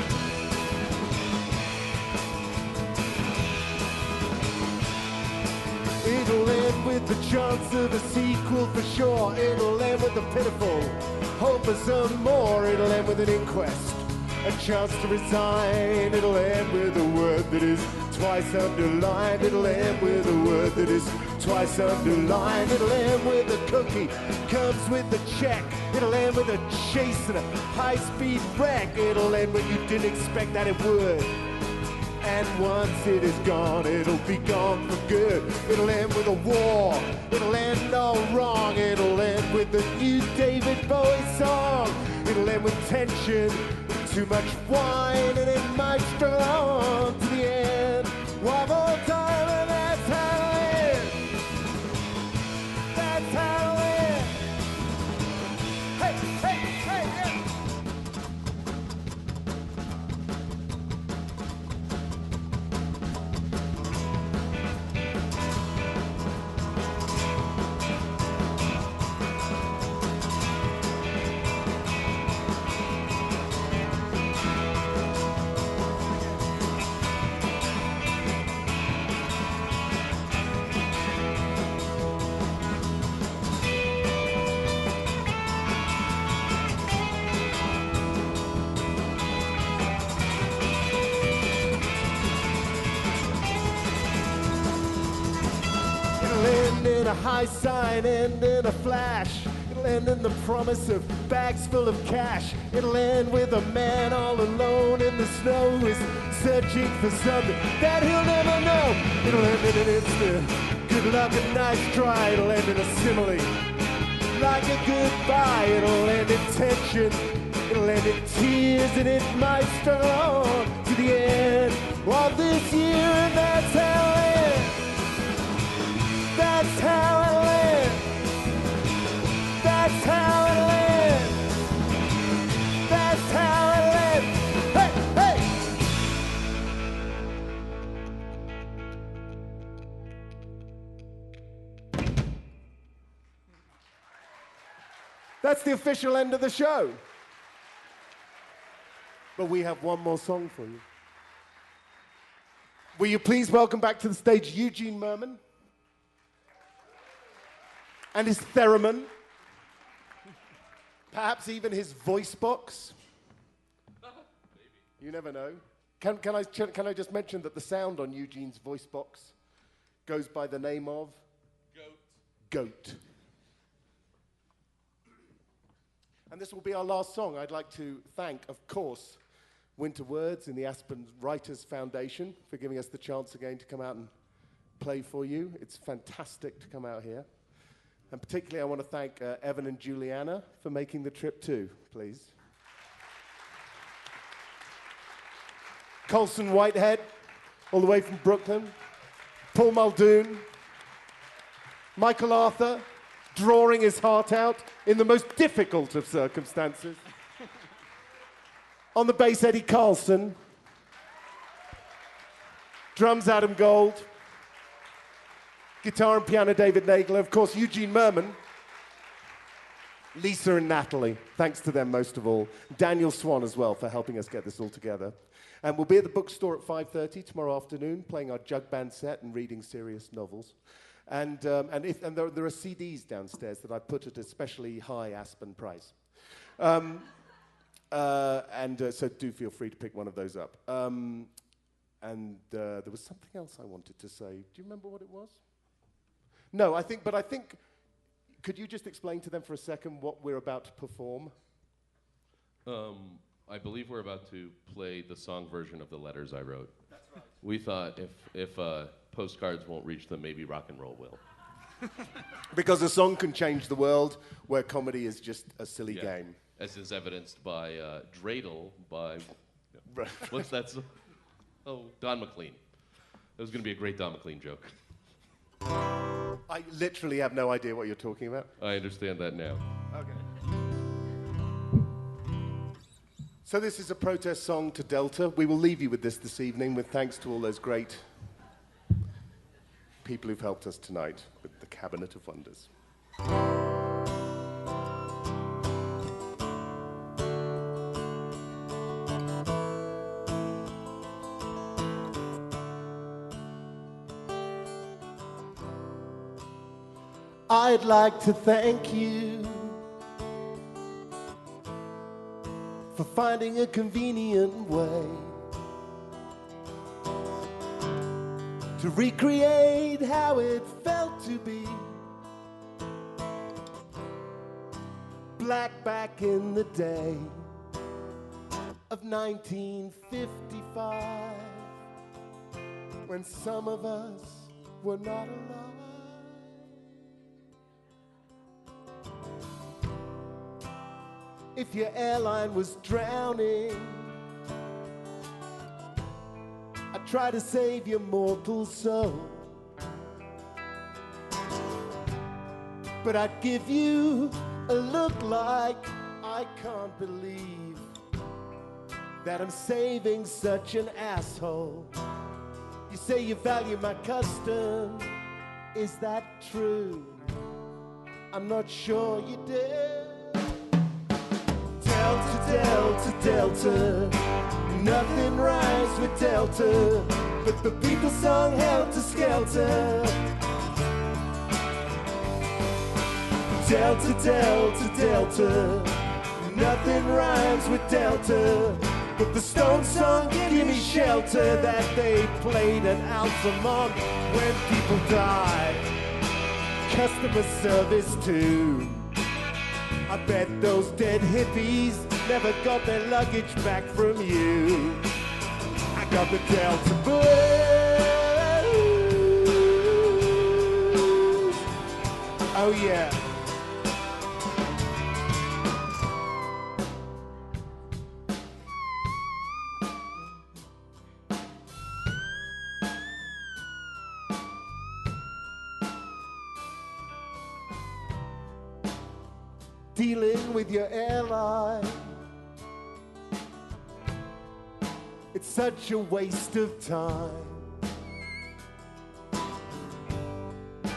It'll end with the chance of a sequel for sure. It'll end with the pitiful hope for some more. It'll end with an inquest, a chance to resign. It'll end with a word that is twice underlined. It'll end with a word that is twice underlined. It'll end with a cookie, comes with a check. It'll end with a chase and a high-speed wreck. It'll end when you didn't expect that it would. And once it is gone, it'll be gone for good. It'll end with a war, it'll end all wrong. It'll end with the new David Bowie song. It'll end with tension, too much wine, and it might struggle on to the end. One more time, and that's how it ends. That's how it ends. Hey, hey, hey, yeah. A high sign, end in a flash. It'll end in the promise of bags full of cash. It'll end with a man all alone in the snow who is searching for something that he'll never know. It'll end in an instant, good luck and nice try. It'll end in a simile, like a goodbye. It'll end in tension, it'll end in tears, and it might struggle on to the end. While this year, and that's how it ends. That's how it'll end. That's how it'll end. That's how it'll end. Hey, hey! That's the official end of the show. But we have one more song for you. Will you please welcome back to the stage Eugene Merman and his theremin, perhaps even his voice box. You never know. Can I just mention that the sound on Eugene's voice box goes by the name of? Goat. And this will be our last song. I'd like to thank, of course, Winter Words and the Aspen Writers Foundation for giving us the chance again to come out and play for you. It's fantastic to come out here. And particularly I want to thank Evan and Juliana for making the trip too, please. Colson Whitehead, all the way from Brooklyn. Paul Muldoon. Michael Arthur, drawing his heart out in the most difficult of circumstances. On the bass, Eddie Carlson. Drums, Adam Gold. Guitar and piano, David Nagler. Of course, Eugene Merman. Lisa and Natalie. Thanks to them most of all. Daniel Swan as well for helping us get this all together. And we'll be at the bookstore at 5:30 tomorrow afternoon, playing our jug band set and reading serious novels. And there are CDs downstairs that I put at a especially high Aspen price. So do feel free to pick one of those up. There was something else I wanted to say. Do you remember what it was? No, I think, could you just explain to them for a second what we're about to perform? I believe we're about to play the song version of the letters I wrote. That's right. We thought if postcards won't reach them, maybe rock and roll will. Because a song can change the world, where comedy is just a silly game. As is evidenced by Dreidel by, what's that song? Oh, Don McLean. That was going to be a great Don McLean joke. I literally have no idea what you're talking about. I understand that now. Okay. So this is a protest song to Delta. We will leave you with this evening with thanks to all those great people who've helped us tonight with the Cabinet of Wonders. I'd like to thank you for finding a convenient way to recreate how it felt to be black back in the day of 1955, when some of us were not alive. If your airline was drowning, I'd try to save your mortal soul. But I'd give you a look like I can't believe that I'm saving such an asshole. You say you value my custom, is that true? I'm not sure you do. Delta, Delta, Delta, nothing rhymes with Delta, but the Beatles song Helter Skelter. Delta, Delta, Delta, nothing rhymes with Delta, but the Stones song Give Me Shelter that they played at Altamont when people died. Customer service too. I bet those dead hippies never got their luggage back from you. I got the Delta blues. Oh yeah. Dealing with your airline, it's such a waste of time.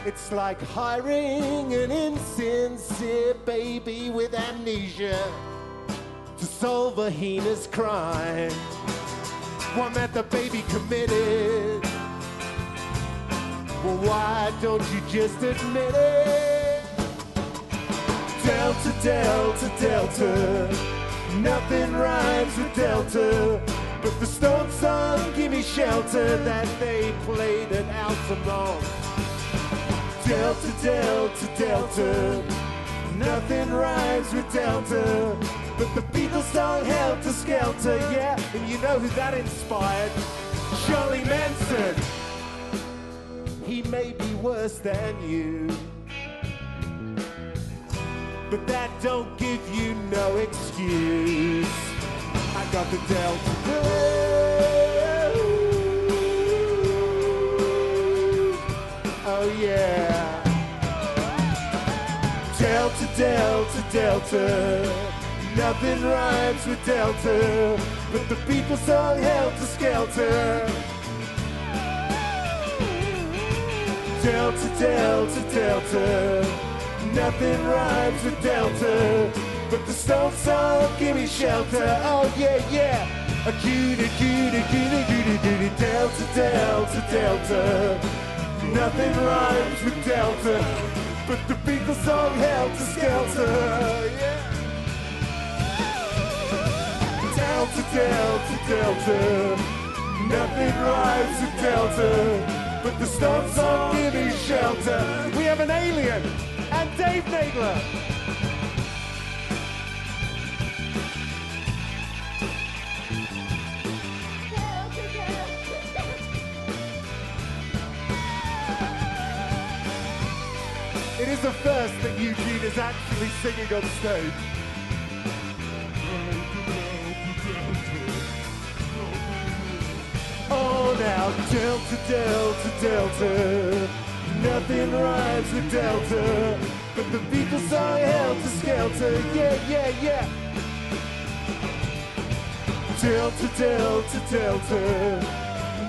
It's like hiring an insincere baby with amnesia to solve a heinous crime, one that the baby committed. Well, why don't you just admit it? Delta, Delta, Delta, nothing rhymes with Delta, but the Stones song Give Me Shelter that they played at Altamont. Delta, Delta, Delta, nothing rhymes with Delta, but the Beatles song Helter Skelter, yeah, and you know who that inspired? Charlie Manson. He may be worse than you, but that don't give you no excuse. I got the Delta blues. Oh yeah. Delta, Delta, Delta, nothing rhymes with Delta, but the Beatles song Helter Skelter. Delta, Delta, Delta. Nothing rhymes with Delta, but the Stones song, give me shelter. Oh yeah, yeah. A cutie, cutie, cutie, cutie, cutie. Delta, Delta, Delta. Nothing rhymes with Delta, but the Beatles song, Helter Skelter. Yeah. Delta, Delta, Delta. Nothing rhymes with Delta, but the Stones song, give me shelter. We have an alien and Dave Nagler. It is the first that Eugene is actually singing on stage. Oh, now Delta, Delta, Delta. Nothing rhymes with Delta, but the Beatles song, Helter Skelter. Yeah, yeah, yeah. Delta, Delta, Delta.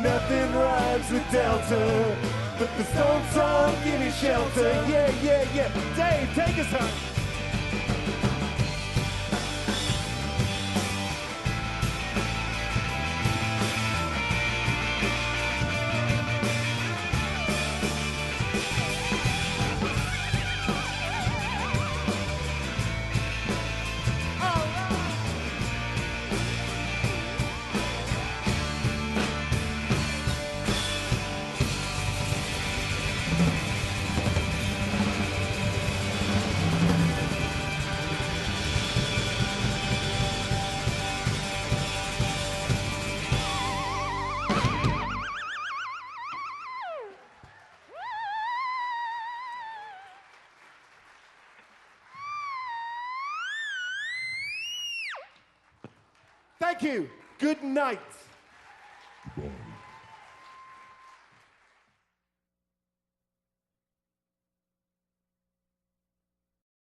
Nothing rhymes with Delta, but the Stones song, give me shelter. Yeah, yeah, yeah. Dave, take us home. Thank you. Good night.